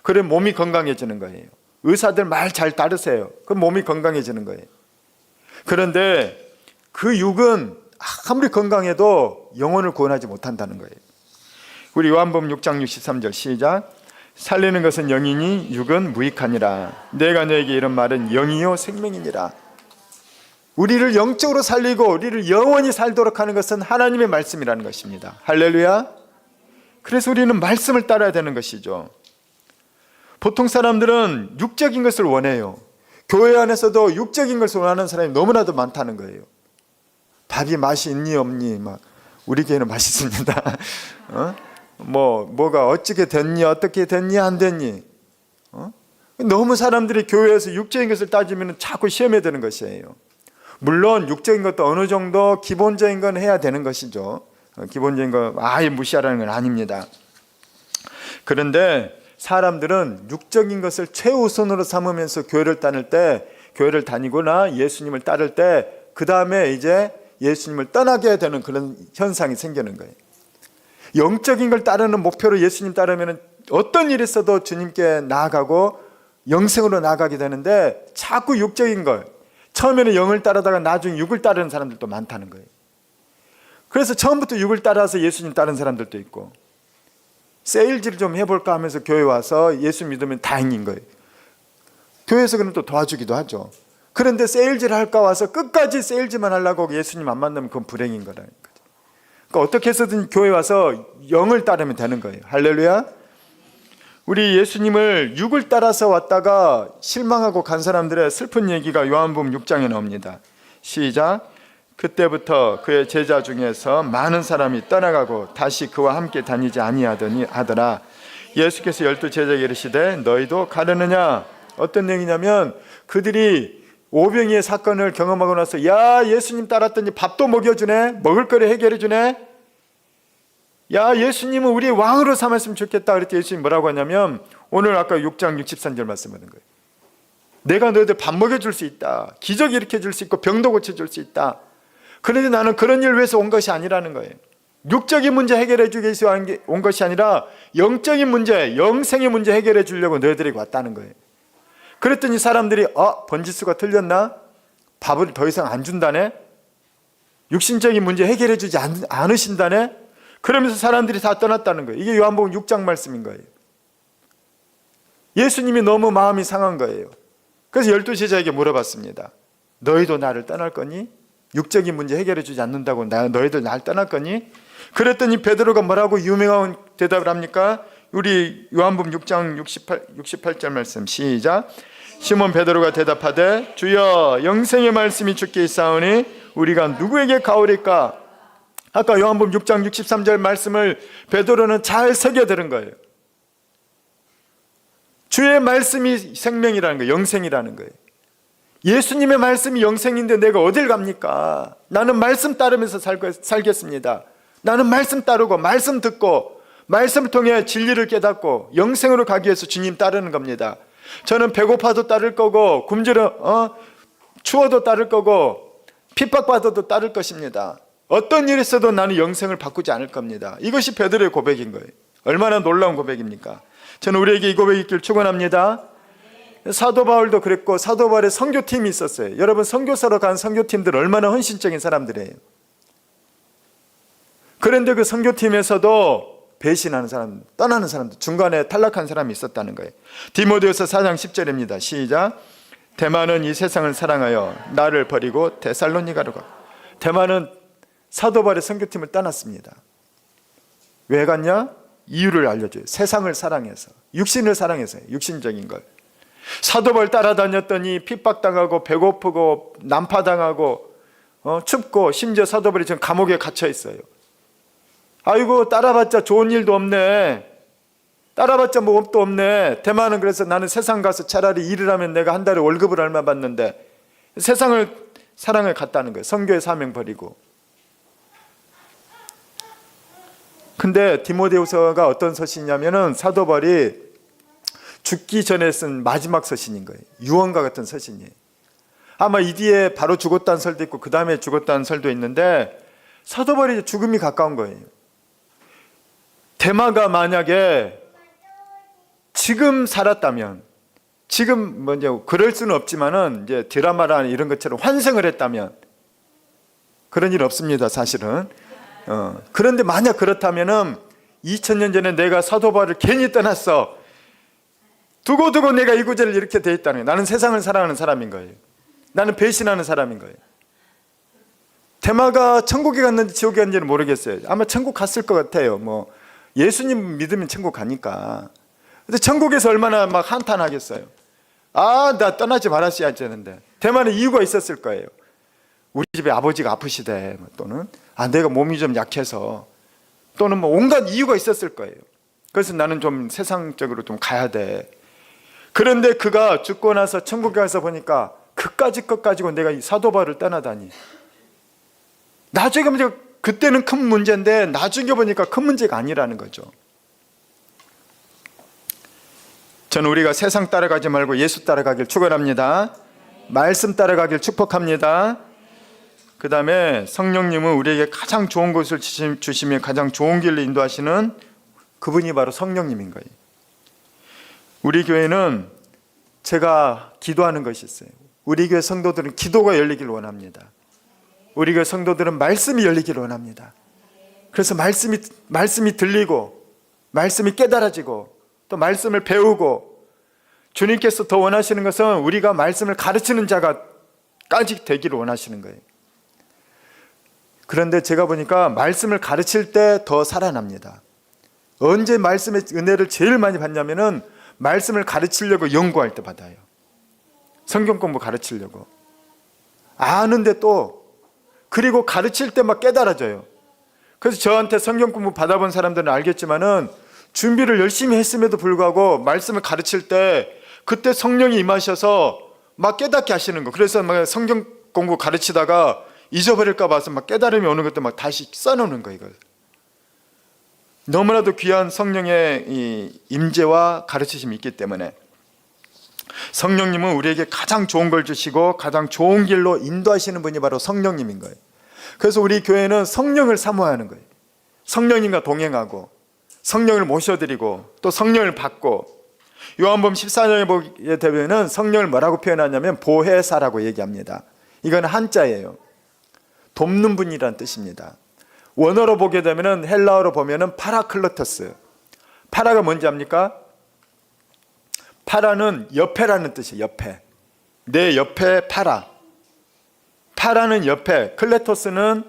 그래 몸이 건강해지는 거예요. 의사들 말 잘 따르세요. 그럼 몸이 건강해지는 거예요. 그런데 그 육은 아무리 건강해도 영혼을 구원하지 못한다는 거예요. 우리 요한복음 6장 63절 시작. 살리는 것은 영이니 육은 무익하니라. 내가 너에게 이런 말은 영이요 생명이니라. 우리를 영적으로 살리고 우리를 영원히 살도록 하는 것은 하나님의 말씀이라는 것입니다. 할렐루야. 그래서 우리는 말씀을 따라야 되는 것이죠. 보통 사람들은 육적인 것을 원해요. 교회 안에서도 육적인 것을 원하는 사람이 너무나도 많다는 거예요. 밥이 맛이 있니 없니 막 우리 교회는 맛있습니다. 뭐가 어떻게 됐니 어떻게 됐니 안 됐니. 너무 사람들이 교회에서 육적인 것을 따지면 자꾸 시험에 드는 것이에요. 물론 육적인 것도 어느 정도 기본적인 건 해야 되는 것이죠. 기본적인 거 아예 무시하라는 건 아닙니다. 그런데 사람들은 육적인 것을 최우선으로 삼으면서 교회를 다니거나 예수님을 따를 때 그 다음에 이제 예수님을 떠나게 되는 그런 현상이 생기는 거예요. 영적인 걸 따르는 목표로 예수님 따르면 어떤 일이 있어도 주님께 나아가고 영생으로 나아가게 되는데 자꾸 육적인 걸 처음에는 영을 따르다가 나중에 육을 따르는 사람들도 많다는 거예요. 그래서 처음부터 육을 따라서 예수님 따르는 사람들도 있고 세일즈를 좀 해볼까 하면서 교회 와서 예수 믿으면 다행인 거예요. 교회에서 그럼 또 도와주기도 하죠. 그런데 세일즈를 할까 와서 끝까지 세일즈만 하려고 예수님 안 만나면 그건 불행인 거라는 거죠. 그러니까 어떻게 해서든 교회 와서 영을 따르면 되는 거예요. 할렐루야. 우리 예수님을 육을 따라서 왔다가 실망하고 간 사람들의 슬픈 얘기가 요한복음 6장에 나옵니다. 시작. 그때부터 그의 제자 중에서 많은 사람이 떠나가고 다시 그와 함께 다니지 아니하더라. 예수께서 12 제자에게 이르시되 너희도 가려느냐. 어떤 얘기냐면 그들이 오병이의 사건을 경험하고 나서 야 예수님 따랐더니 밥도 먹여주네. 먹을 거리 해결해주네. 야 예수님은 우리 왕으로 삼았으면 좋겠다. 그랬더니 예수님이 뭐라고 하냐면 오늘 아까 6장 63절 말씀하는 거예요. 내가 너희들 밥 먹여줄 수 있다. 기적 일으켜줄 수 있고 병도 고쳐줄 수 있다. 그런데 나는 그런 일을 위해서 온 것이 아니라는 거예요. 육적인 문제 해결해 주기 위해서 온 것이 아니라 영적인 문제, 영생의 문제 해결해 주려고 너희들에게 왔다는 거예요. 그랬더니 사람들이 번지수가 틀렸나? 밥을 더 이상 안 준다네? 육신적인 문제 해결해 주지 않으신다네? 그러면서 사람들이 다 떠났다는 거예요. 이게 요한복음 6장 말씀인 거예요. 예수님이 너무 마음이 상한 거예요. 그래서 12제자에게 물어봤습니다. 너희도 나를 떠날 거니? 육적인 문제 해결해 주지 않는다고 너희들 날 떠날 거니? 그랬더니 베드로가 뭐라고 유명한 대답을 합니까? 우리 요한복음 6장 68절 말씀 시작. 시몬 베드로가 대답하되 주여 영생의 말씀이 주께 있사오니 우리가 누구에게 가오리까? 아까 요한복음 6장 63절 말씀을 베드로는 잘 새겨들은 거예요. 주의 말씀이 생명이라는 거예요. 영생이라는 거예요. 예수님의 말씀이 영생인데 내가 어딜 갑니까? 나는 말씀 따르면서 살겠습니다. 나는 말씀 따르고 말씀 듣고 말씀을 통해 진리를 깨닫고 영생으로 가기 위해서 주님 따르는 겁니다. 저는 배고파도 따를 거고 추워도 따를 거고 핍박받아도 따를 것입니다. 어떤 일이 있어도 나는 영생을 바꾸지 않을 겁니다. 이것이 베드로의 고백인 거예요. 얼마나 놀라운 고백입니까? 저는 우리에게 이 고백이 있길 축원합니다. 사도 바울도 그랬고 사도 바울의 선교팀이 있었어요. 여러분 선교사로 간 선교팀들 얼마나 헌신적인 사람들이에요. 그런데 그 선교팀에서도 배신하는 사람, 떠나는 사람들, 중간에 탈락한 사람이 있었다는 거예요. 디모데후서 4장 10절입니다. 시작. 데마는 이 세상을 사랑하여 나를 버리고 데살로니가로 가. 데마는 사도 바울의 선교팀을 떠났습니다. 왜 갔냐? 이유를 알려줘요. 세상을 사랑해서, 육신을 사랑해서, 육신적인 걸. 사도 바울 따라다녔더니 핍박당하고 배고프고 난파당하고 춥고 심지어 사도 바울이 지금 감옥에 갇혀 있어요. 아이고 따라봤자 좋은 일도 없네. 따라봤자 뭐 업도 없네. 대만은 그래서 나는 세상 가서 차라리 일을 하면 내가 한 달에 월급을 얼마 받는데 세상을 사랑을 갔다는 거예요. 선교의 사명 버리고. 근데 디모데후서가 어떤 서신이냐면은 사도 바울이 죽기 전에 쓴 마지막 서신인 거예요. 유언과 같은 서신이에요. 아마 이 뒤에 바로 죽었다는 설도 있고 그 다음에 죽었다는 설도 있는데 사도 바울이 죽음이 가까운 거예요. 데마가 만약에 지금 살았다면, 지금 먼저 그럴 수는 없지만은 이제 드라마나 이런 것처럼 환생을 했다면 그런 일 없습니다, 사실은. 그런데 만약 그렇다면은 2000년 전에 내가 사도 바울을 괜히 떠났어. 두고두고 내가 이 구절을 이렇게 돼 있다는 거예요. 나는 세상을 사랑하는 사람인 거예요. 나는 배신하는 사람인 거예요. 데마가 천국에 갔는지 지옥에 갔는지는 모르겠어요. 아마 천국 갔을 것 같아요. 뭐 예수님 믿으면 천국 가니까. 근데 천국에서 얼마나 막 한탄하겠어요. 아, 나 떠나지 말았어야지 했는데. 데마는 이유가 있었을 거예요. 우리 집에 아버지가 아프시대. 또는 내가 몸이 좀 약해서. 또는 뭐 온갖 이유가 있었을 거예요. 그래서 나는 좀 세상적으로 좀 가야 돼. 그런데 그가 죽고 나서 천국에 가서 보니까 그까짓 것 가지고 내가 이 사도 바울을 떠나다니. 나중에 보니까 그때는 큰 문제인데 나중에 보니까 큰 문제가 아니라는 거죠. 저는 우리가 세상 따라가지 말고 예수 따라가길 축원합니다. 말씀 따라가길 축복합니다. 그 다음에 성령님은 우리에게 가장 좋은 것을 주시며 가장 좋은 길로 인도하시는 그분이 바로 성령님인 거예요. 우리 교회는 제가 기도하는 것이 있어요. 우리 교회 성도들은 기도가 열리길 원합니다. 우리 교회 성도들은 말씀이 열리길 원합니다. 그래서 말씀이 들리고 말씀이 깨달아지고 또 말씀을 배우고 주님께서 더 원하시는 것은 우리가 말씀을 가르치는 자가까지 되기를 원하시는 거예요. 그런데 제가 보니까 말씀을 가르칠 때 더 살아납니다. 언제 말씀의 은혜를 제일 많이 받냐면은 말씀을 가르치려고 연구할 때 받아요. 성경 공부 가르치려고. 아는데 또 그리고 가르칠 때 막 깨달아져요. 그래서 저한테 성경 공부 받아본 사람들은 알겠지만은 준비를 열심히 했음에도 불구하고 말씀을 가르칠 때 그때 성령이 임하셔서 막 깨닫게 하시는 거. 그래서 막 성경 공부 가르치다가 잊어버릴까 봐서 막 깨달음이 오는 것도 막 다시 써놓는 거 이거. 너무나도 귀한 성령의 이 임재와 가르치심이 있기 때문에 성령님은 우리에게 가장 좋은 걸 주시고 가장 좋은 길로 인도하시는 분이 바로 성령님인 거예요. 그래서 우리 교회는 성령을 사모하는 거예요. 성령님과 동행하고 성령을 모셔드리고 또 성령을 받고 요한복음 14장에 보게 되면 성령을 뭐라고 표현하냐면 보혜사라고 얘기합니다. 이건 한자예요. 돕는 분이란 뜻입니다. 원어로 보게 되면 헬라어로 보면 파라클로토스. 파라가 뭔지 압니까? 파라는 옆에라는 뜻이에요. 옆에. 내 옆에 파라. 파라는 옆에, 클레토스는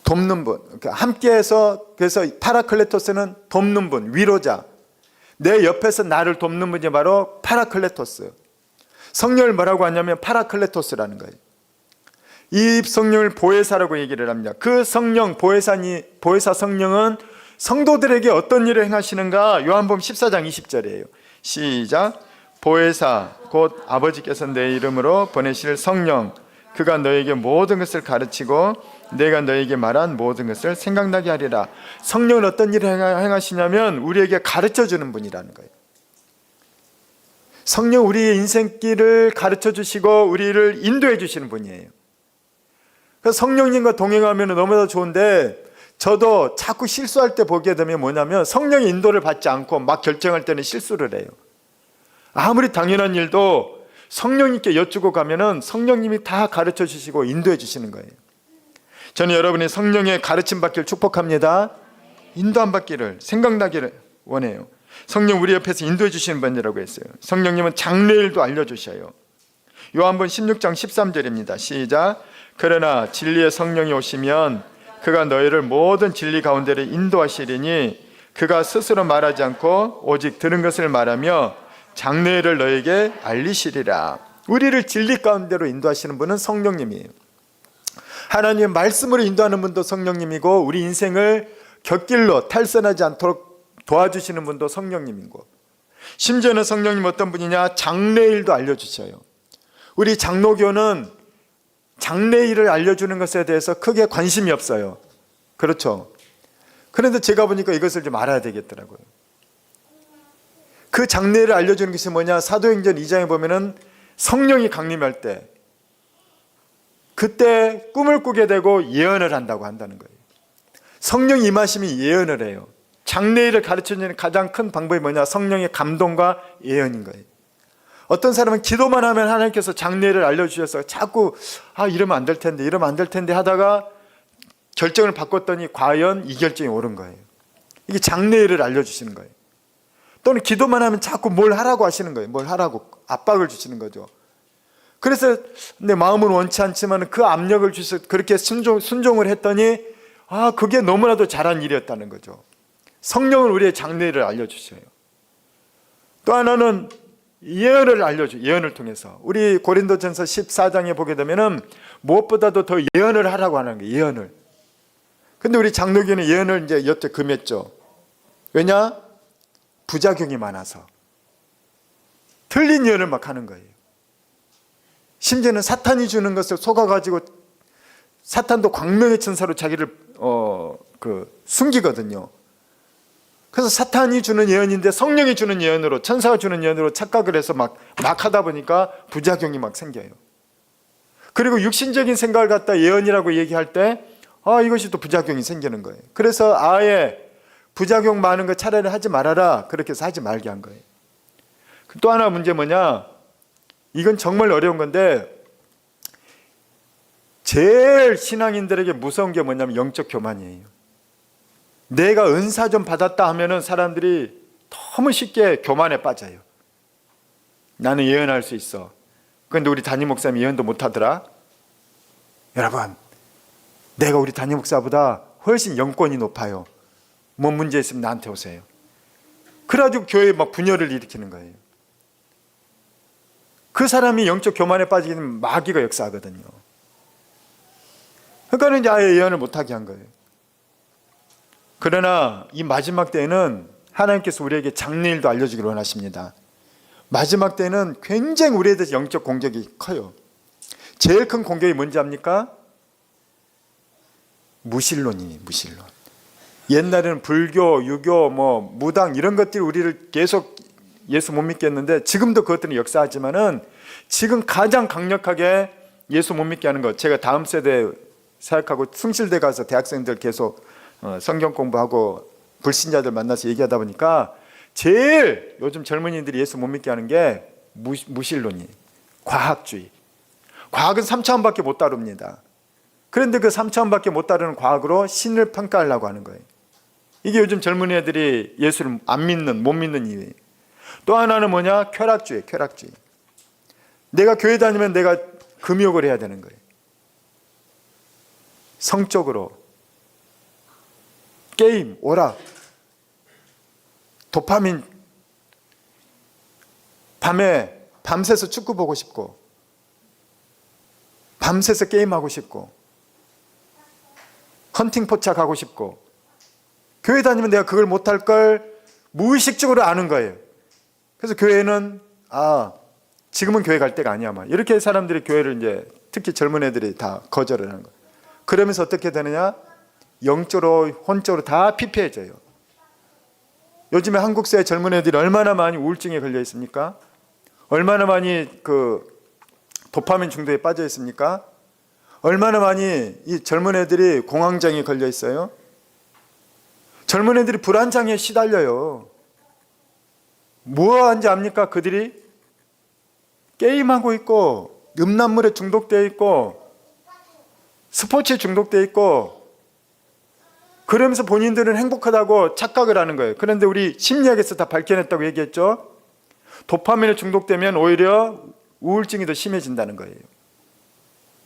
돕는 분. 그러니까 함께해서, 그래서 파라클레토스는 돕는 분, 위로자. 내 옆에서 나를 돕는 분이 바로 파라클레토스. 성령을 뭐라고 하냐면 파라클레토스라는 거예요. 이 성령을 보혜사라고 얘기를 합니다. 그 성령, 보혜사 성령은 성도들에게 어떤 일을 행하시는가? 요한복음 14장 20절이에요. 시작. 보혜사 곧 아버지께서 내 이름으로 보내실 성령, 그가 너에게 모든 것을 가르치고 내가 너에게 말한 모든 것을 생각나게 하리라. 성령은 어떤 일을 행하시냐면 우리에게 가르쳐 주는 분이라는 거예요. 성령 우리의 인생길을 가르쳐 주시고 우리를 인도해 주시는 분이에요. 그래서 성령님과 동행하면 너무나 좋은데, 저도 자꾸 실수할 때 보게 되면 뭐냐면 성령의 인도를 받지 않고 막 결정할 때는 실수를 해요. 아무리 당연한 일도 성령님께 여쭈고 가면은 성령님이 다 가르쳐 주시고 인도해 주시는 거예요. 저는 여러분이 성령의 가르침 받기를 축복합니다. 인도함 받기를 생각나기를 원해요. 성령 우리 옆에서 인도해 주시는 분이라고 했어요. 성령님은 장래일도 알려주셔요. 요한복음 16장 13절입니다. 시작. 그러나 진리의 성령이 오시면 그가 너희를 모든 진리 가운데로 인도하시리니 그가 스스로 말하지 않고 오직 들은 것을 말하며 장래일을 너에게 알리시리라. 우리를 진리 가운데로 인도하시는 분은 성령님이에요. 하나님의 말씀으로 인도하는 분도 성령님이고, 우리 인생을 곁길로 탈선하지 않도록 도와주시는 분도 성령님이고, 심지어는 성령님 어떤 분이냐? 장래일도 알려주셔요. 우리 장로교는 장래일을 알려주는 것에 대해서 크게 관심이 없어요. 그렇죠? 그런데 제가 보니까 이것을 좀 알아야 되겠더라고요. 그 장래일을 알려주는 것이 뭐냐? 사도행전 2장에 보면은 성령이 강림할 때, 그때 꿈을 꾸게 되고 예언을 한다는 거예요. 성령이 임하심이 예언을 해요. 장래일을 가르쳐주는 가장 큰 방법이 뭐냐? 성령의 감동과 예언인 거예요. 어떤 사람은 기도만 하면 하나님께서 장래일을 알려주셔서 자꾸 이러면 안 될 텐데 이러면 안 될 텐데 하다가 결정을 바꿨더니 과연 이 결정이 옳은 거예요. 이게 장래일을 알려주시는 거예요. 또는 기도만 하면 자꾸 뭘 하라고 하시는 거예요. 뭘 하라고 압박을 주시는 거죠. 그래서 내 마음은 원치 않지만 그 압력을 주셔서 그렇게 순종을 했더니 그게 너무나도 잘한 일이었다는 거죠. 성령은 우리의 장래일을 알려주셔요. 또 하나는 예언을 알려줘요. 예언을 통해서. 우리 고린도전서 14장에 보게 되면은 무엇보다도 더 예언을 하라고 하는 거예요. 예언을. 근데 우리 장로교는 예언을 이제 여태 금했죠. 왜냐? 부작용이 많아서. 틀린 예언을 막 하는 거예요. 심지어는 사탄이 주는 것을 속아가지고 사탄도 광명의 천사로 자기를 숨기거든요. 그래서 사탄이 주는 예언인데 성령이 주는 예언으로, 천사가 주는 예언으로 착각을 해서 막 하다 보니까 부작용이 막 생겨요. 그리고 육신적인 생각을 갖다 예언이라고 얘기할 때 이것이 또 부작용이 생기는 거예요. 그래서 아예 부작용 많은 거 차라리 하지 말아라, 그렇게 해서 하지 말게 한 거예요. 또 하나 문제 뭐냐? 이건 정말 어려운 건데, 제일 신앙인들에게 무서운 게 뭐냐면 영적 교만이에요. 내가 은사 좀 받았다 하면은 사람들이 너무 쉽게 교만에 빠져요. 나는 예언할 수 있어. 그런데 우리 담임 목사님이 예언도 못하더라. 여러분, 내가 우리 담임 목사보다 훨씬 영권이 높아요. 뭔 문제 있으면 나한테 오세요. 그래가지고 교회에 막 분열을 일으키는 거예요. 그 사람이 영적 교만에 빠지기는 마귀가 역사하거든요. 그러니까 이제 아예 예언을 못하게 한 거예요. 그러나 이 마지막 때에는 하나님께서 우리에게 장래일도 알려주기를 원하십니다. 마지막 때는 굉장히 우리에 대해서 영적 공격이 커요. 제일 큰 공격이 뭔지 압니까? 무신론이에요. 무신론. 옛날에는 불교, 유교, 무당 이런 것들이 우리를 계속 예수 못 믿게 했는데, 지금도 그것들은 역사하지만은 지금 가장 강력하게 예수 못 믿게 하는 것, 제가 다음 세대 생각하고 승실대 가서 대학생들 계속 성경 공부하고 불신자들 만나서 얘기하다 보니까 제일 요즘 젊은이들이 예수 못 믿게 하는 게 무신론이에요. 과학주의. 과학은 3차원밖에 못 다룹니다. 그런데 그 3차원밖에 못 다루는 과학으로 신을 평가하려고 하는 거예요. 이게 요즘 젊은 애들이 예수를 안 믿는, 못 믿는 이유예요. 또 하나는 뭐냐? 쾌락주의, 쾌락주의. 내가 교회 다니면 내가 금욕을 해야 되는 거예요. 성적으로. 게임, 오락, 도파민, 밤새서 축구 보고 싶고, 밤새서 게임하고 싶고, 헌팅 포차 가고 싶고, 교회 다니면 내가 그걸 못할 걸 무의식적으로 아는 거예요. 그래서 교회는 지금은 교회 갈 때가 아니야, 이렇게 사람들이 교회를 이제 특히 젊은 애들이 다 거절을 하는 거예요. 그러면서 어떻게 되느냐? 영적으로 혼적으로 다 피폐해져요. 요즘에 한국 사회 젊은 애들이 얼마나 많이 우울증에 걸려 있습니까? 얼마나 많이 도파민 중독에 빠져 있습니까? 얼마나 많이 이 젊은 애들이 공황장애에 걸려 있어요? 젊은 애들이 불안장애에 시달려요. 뭐하는지 압니까? 그들이 게임하고 있고, 음란물에 중독되어 있고, 스포츠에 중독되어 있고, 그러면서 본인들은 행복하다고 착각을 하는 거예요. 그런데 우리 심리학에서 다 밝혀냈다고 얘기했죠. 도파민에 중독되면 오히려 우울증이 더 심해진다는 거예요.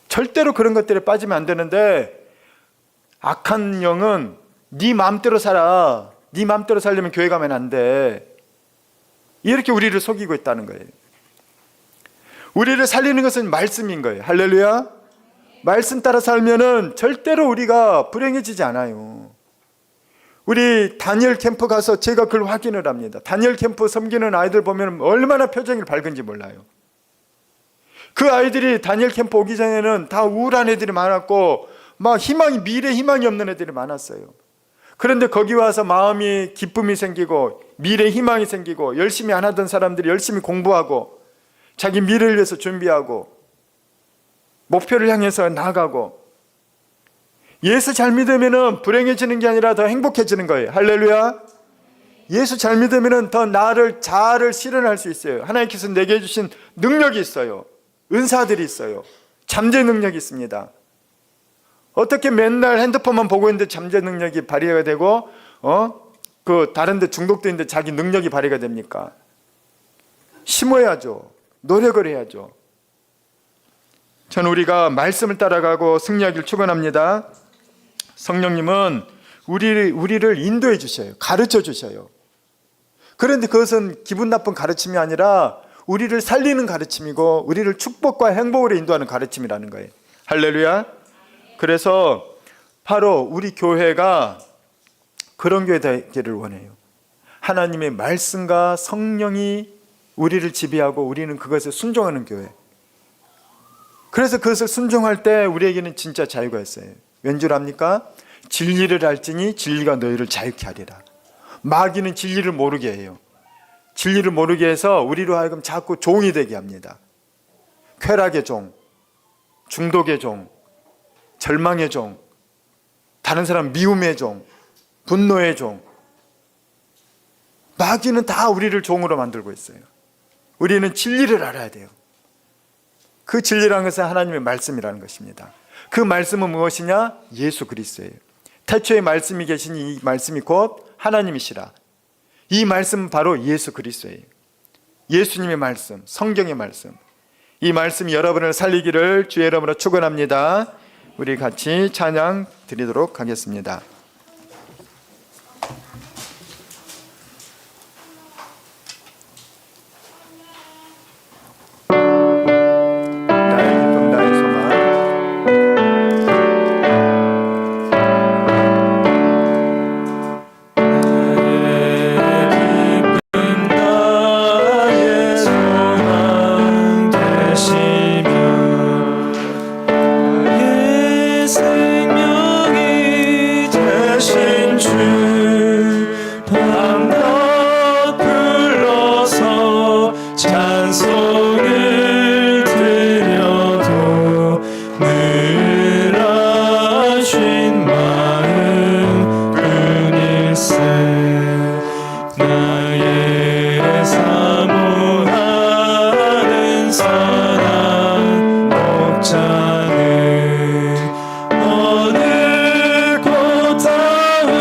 절대로 그런 것들에 빠지면 안 되는데, 악한 영은 네 마음대로 살아, 네 마음대로 살려면 교회 가면 안 돼, 이렇게 우리를 속이고 있다는 거예요. 우리를 살리는 것은 말씀인 거예요. 할렐루야. 말씀 따라 살면은 절대로 우리가 불행해지지 않아요. 우리 다니엘 캠프 가서 제가 그걸 확인을 합니다. 다니엘 캠프 섬기는 아이들 보면 얼마나 표정이 밝은지 몰라요. 그 아이들이 다니엘 캠프 오기 전에는 다 우울한 애들이 많았고, 막 미래 희망이 없는 애들이 많았어요. 그런데 거기 와서 마음이 기쁨이 생기고, 미래 희망이 생기고, 열심히 안 하던 사람들이 열심히 공부하고, 자기 미래를 위해서 준비하고, 목표를 향해서 나아가고, 예수 잘 믿으면 불행해지는 게 아니라 더 행복해지는 거예요. 할렐루야. 예수 잘 믿으면 더 자아를 실현할 수 있어요. 하나님께서 내게 주신 능력이 있어요. 은사들이 있어요. 잠재 능력이 있습니다. 어떻게 맨날 핸드폰만 보고 있는데 잠재 능력이 발휘가 되고, 다른 데 중독되어 있는데 자기 능력이 발휘가 됩니까? 심어야죠. 노력을 해야죠. 저는 우리가 말씀을 따라가고 승리하기를 축원합니다. 성령님은 우리를 인도해 주셔요. 가르쳐 주셔요. 그런데 그것은 기분 나쁜 가르침이 아니라 우리를 살리는 가르침이고, 우리를 축복과 행복으로 인도하는 가르침이라는 거예요. 할렐루야. 그래서 바로 우리 교회가 그런 교회 되기를 원해요. 하나님의 말씀과 성령이 우리를 지배하고 우리는 그것에 순종하는 교회. 그래서 그것을 순종할 때 우리에게는 진짜 자유가 있어요. 왠 줄 압니까? 진리를 알지니 진리가 너희를 자유케 하리라. 마귀는 진리를 모르게 해요. 진리를 모르게 해서 우리로 하여금 자꾸 종이 되게 합니다. 쾌락의 종, 중독의 종, 절망의 종, 다른 사람 미움의 종, 분노의 종. 마귀는 다 우리를 종으로 만들고 있어요. 우리는 진리를 알아야 돼요. 그 진리라는 것은 하나님의 말씀이라는 것입니다. 그 말씀은 무엇이냐? 예수 그리스도예요. 태초에 말씀이 계시니 이 말씀이 곧 하나님이시라. 이 말씀은 바로 예수 그리스도예요. 예수님의 말씀, 성경의 말씀. 이 말씀이 여러분을 살리기를 주의 이름으로 축원합니다. 우리 같이 찬양 드리도록 하겠습니다. 나의 기쁨 나의 소망. 나의 소망 되시며 나의 생명이 되신 주 밤낮 불러서 찬송을 드려도 늘 아신 마음 뿐일세. 나의 사모하는 선한 목자는 어느 고타운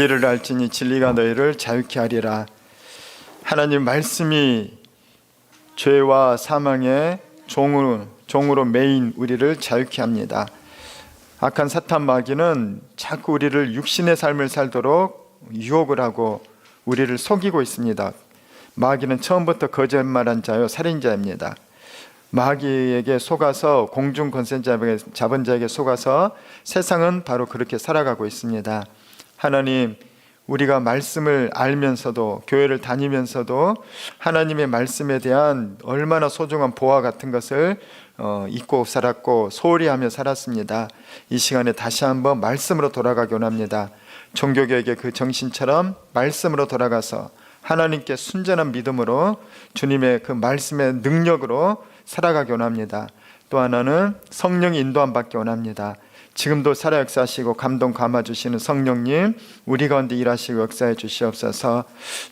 진리를 알지니 진리가 너희를 자유케 하리라. 하나님 말씀이 죄와 사망의 종으로 매인 우리를 자유케 합니다. 악한 사탄 마귀는 자꾸 우리를 육신의 삶을 살도록 유혹을 하고 우리를 속이고 있습니다. 마귀는 처음부터 거짓말한 자요 살인자입니다. 마귀에게 속아서 공중 권세 잡은 자에게 속아서 세상은 바로 그렇게 살아가고 있습니다. 하나님, 우리가 말씀을 알면서도 교회를 다니면서도 하나님의 말씀에 대한 얼마나 소중한 보화 같은 것을 잊고 살았고 소홀히 하며 살았습니다. 이 시간에 다시 한번 말씀으로 돌아가기 원합니다. 종교개혁의 그 정신처럼 말씀으로 돌아가서 하나님께 순전한 믿음으로 주님의 그 말씀의 능력으로 살아가기 원합니다. 또 하나는 성령의 인도함 받기 원합니다. 지금도 살아 역사하시고 감동 감화 주시는 성령님, 우리 가운데 일하시고 역사해 주시옵소서.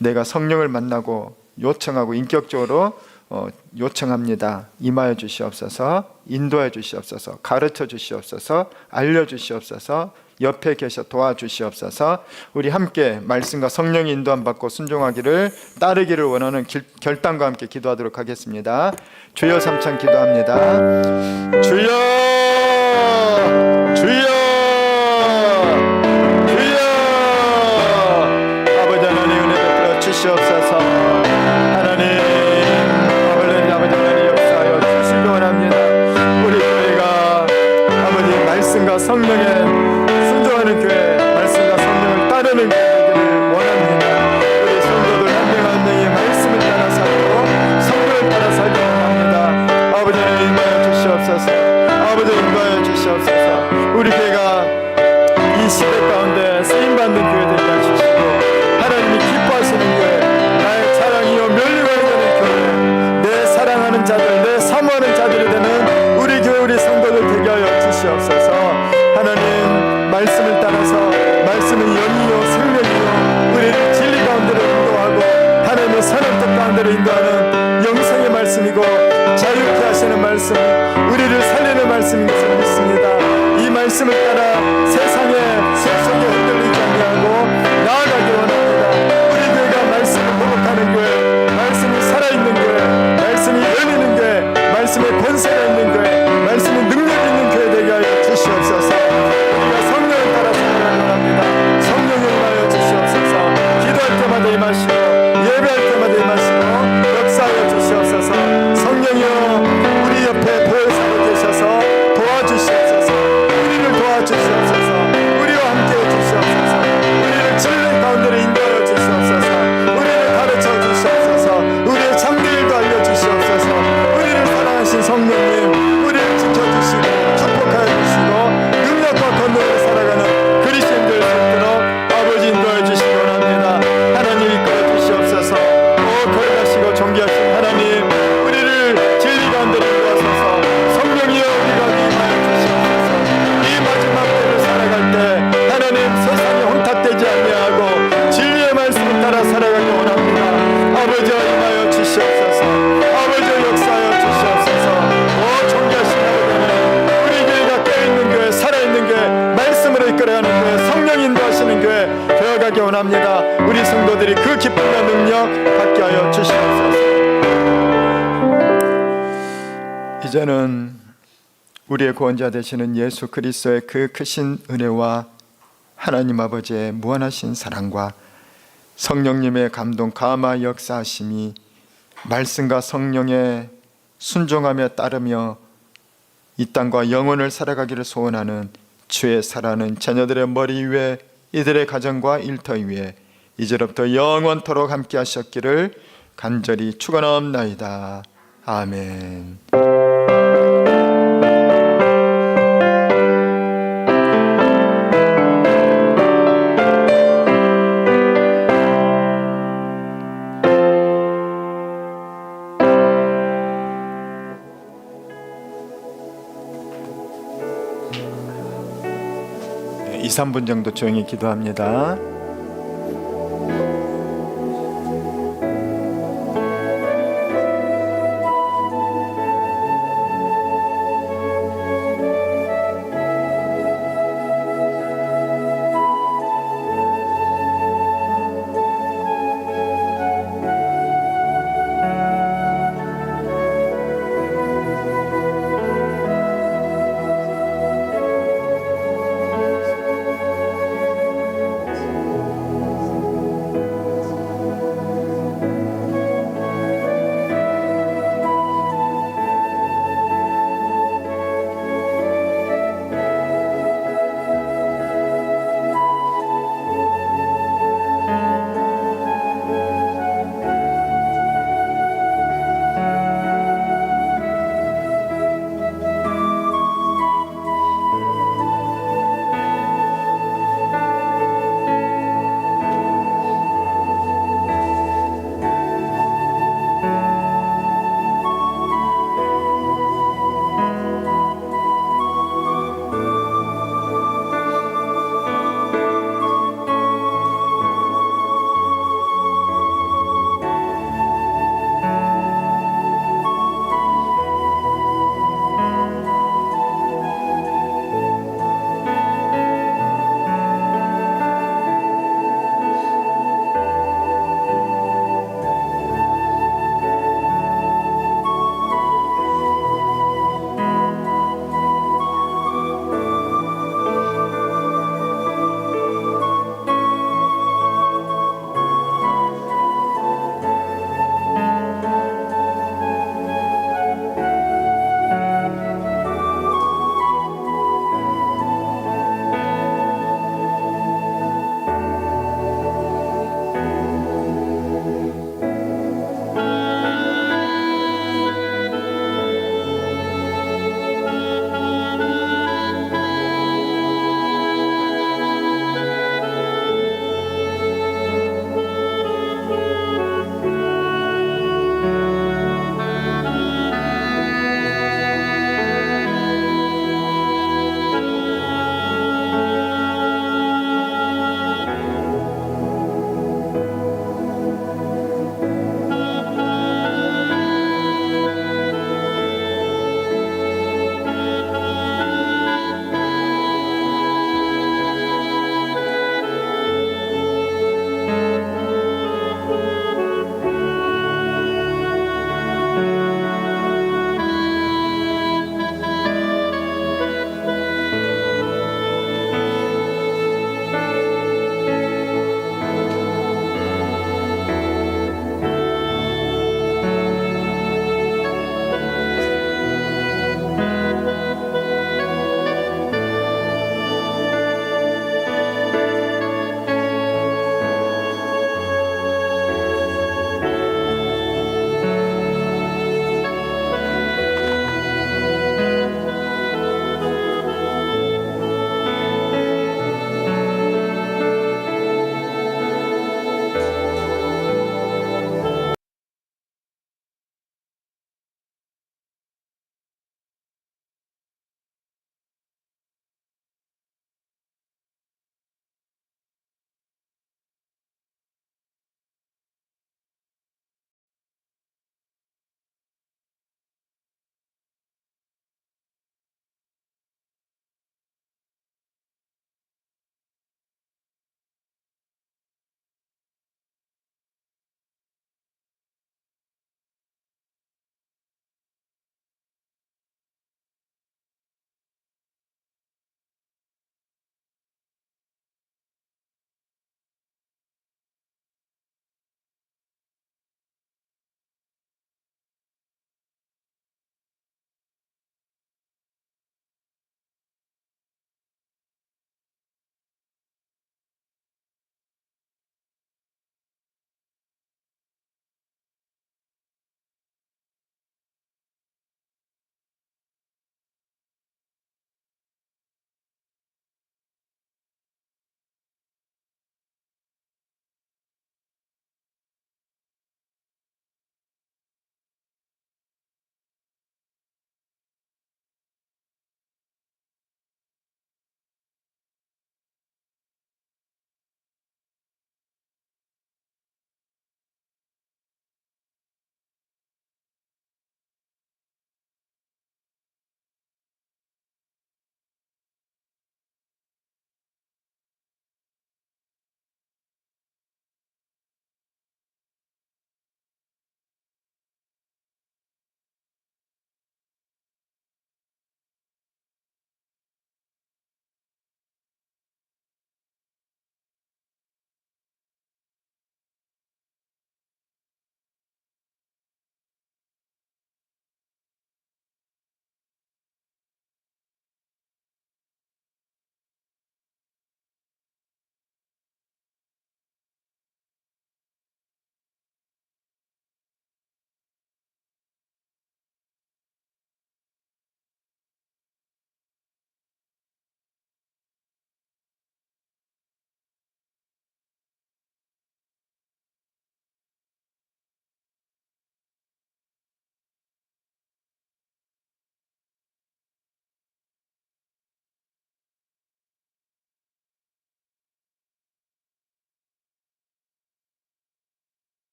내가 성령을 만나고 요청하고 인격적으로 요청합니다. 임하여 주시옵소서. 인도해 주시옵소서. 가르쳐 주시옵소서. 알려 주시옵소서. 옆에 계셔 도와주시옵소서. 우리 함께 말씀과 성령의 인도함 받고 순종하기를 따르기를 원하는 결단과 함께 기도하도록 하겠습니다. 주여 삼창 기도합니다. 주여 주여 주여. 아버지 하나님 은혜 베풀어 주시옵소서. 하나님 아버지 하나님 역사하여 주시기 원합니다. 우리 교회가 아버지 말씀과 성령의 순종하는 교회, 말씀과 성령을 따르는 교회 되기를 원합니다. 우리 성도들 한 명 한 명의 말씀을 따라 살고 성령을 따라 살기 원합니다. 아버지 하나님 인도하여 주시옵소서. 아버지 인도하여 주시옵소서. 우리 교회가 이 시대 가운데 쓰임받는 교회 되게 하시고 하나님이 기뻐하시는 교회, 나의 사랑이요 멸류관이 되는 교회, 내 사랑하는 자들, 내 사모하는 자들이 되는 우리 교회 우리 성도들 되게 하여 주시옵소서. 하나님 말씀을 따라서 말씀은 영이요 생명이요 우리를 진리 가운데로 인도하고 하나님의 선한 뜻 가운데로 인도하는 영생의 말씀이고 자유케 하시는 말씀, 우리를 살리는 말씀인 것을 믿습니다. 이 말씀을 따라 세상의 속 속에 흔들리지 아니하고 나아가기 원합니다. 우리 교회가 말씀을 보복하는 교회, 말씀이 살아있는 교회, 말씀이 열리는 교회, 말씀의 권세가 있는 교회, 말씀의 능력이 있는 교회 되게 하여 주시옵소서. 우리가 성령을 따라 살아가기 원합니다. 성령을 임하여 주시옵소서. 기도할 때마다 임하시고 예배할 때마다 임하시고 역사하여 주시옵소서. 성령이여 우리 옆에 보혜사로 계셔서 도와주시옵소서. 우리를 도와주시옵소서. 우리와 함께해 주시옵소서. 우리를 진리 가운데로 인도하여 주시옵소서. 우리를 가르쳐 주시옵소서. 우리의 참길도 알려주시옵소서. 우리를 사랑하신 성령님, 우리를 지켜주시고 축복하여 주시고 능력과 권능으로 살아가는 그리스도인들 될 수 있도록 아버지 인도해 주시기 원합니다. 하나님 이끌어 주시옵소서. 거룩하시고 존귀하신 하나님, 우리를 진리 가운데로 인도하소서. 성령이여 우리가 임하여 주시옵소서. 이 마지막 때를 살아갈 때 하나님 세상에 혼탁되지 아니하고 진리의 말씀을 따라 살아가기 원합니다. 아버지 임하여 주시옵소서. 아버지 역사하여 주시옵소서. 존귀하신 아버지, 우리 교회가 깨어있는 교회, 살아있는 교회, 말씀으로 이끌어가는 교회, 성령 인도하시는 교회 되어가기 원합니다. 우리 성도들이 그 기쁨과 능력 받게 하여 주시옵소서. 이제는 우리의 구원자 되시는 예수 그리스도의 그 크신 은혜와 하나님 아버지의 무한하신 사랑과 성령님의 감동 감화 역사하심이 말씀과 성령에 순종하며 따르며 이 땅과 영혼을 살아가기를 소원하는 주의 사랑하는 자녀들의 머리 위에, 이들의 가정과 일터 위에 이제로부터 영원토록 함께 하셨기를 간절히 축원하옵나이다. 아멘. 네, 2, 3분 정도 조용히 기도합니다.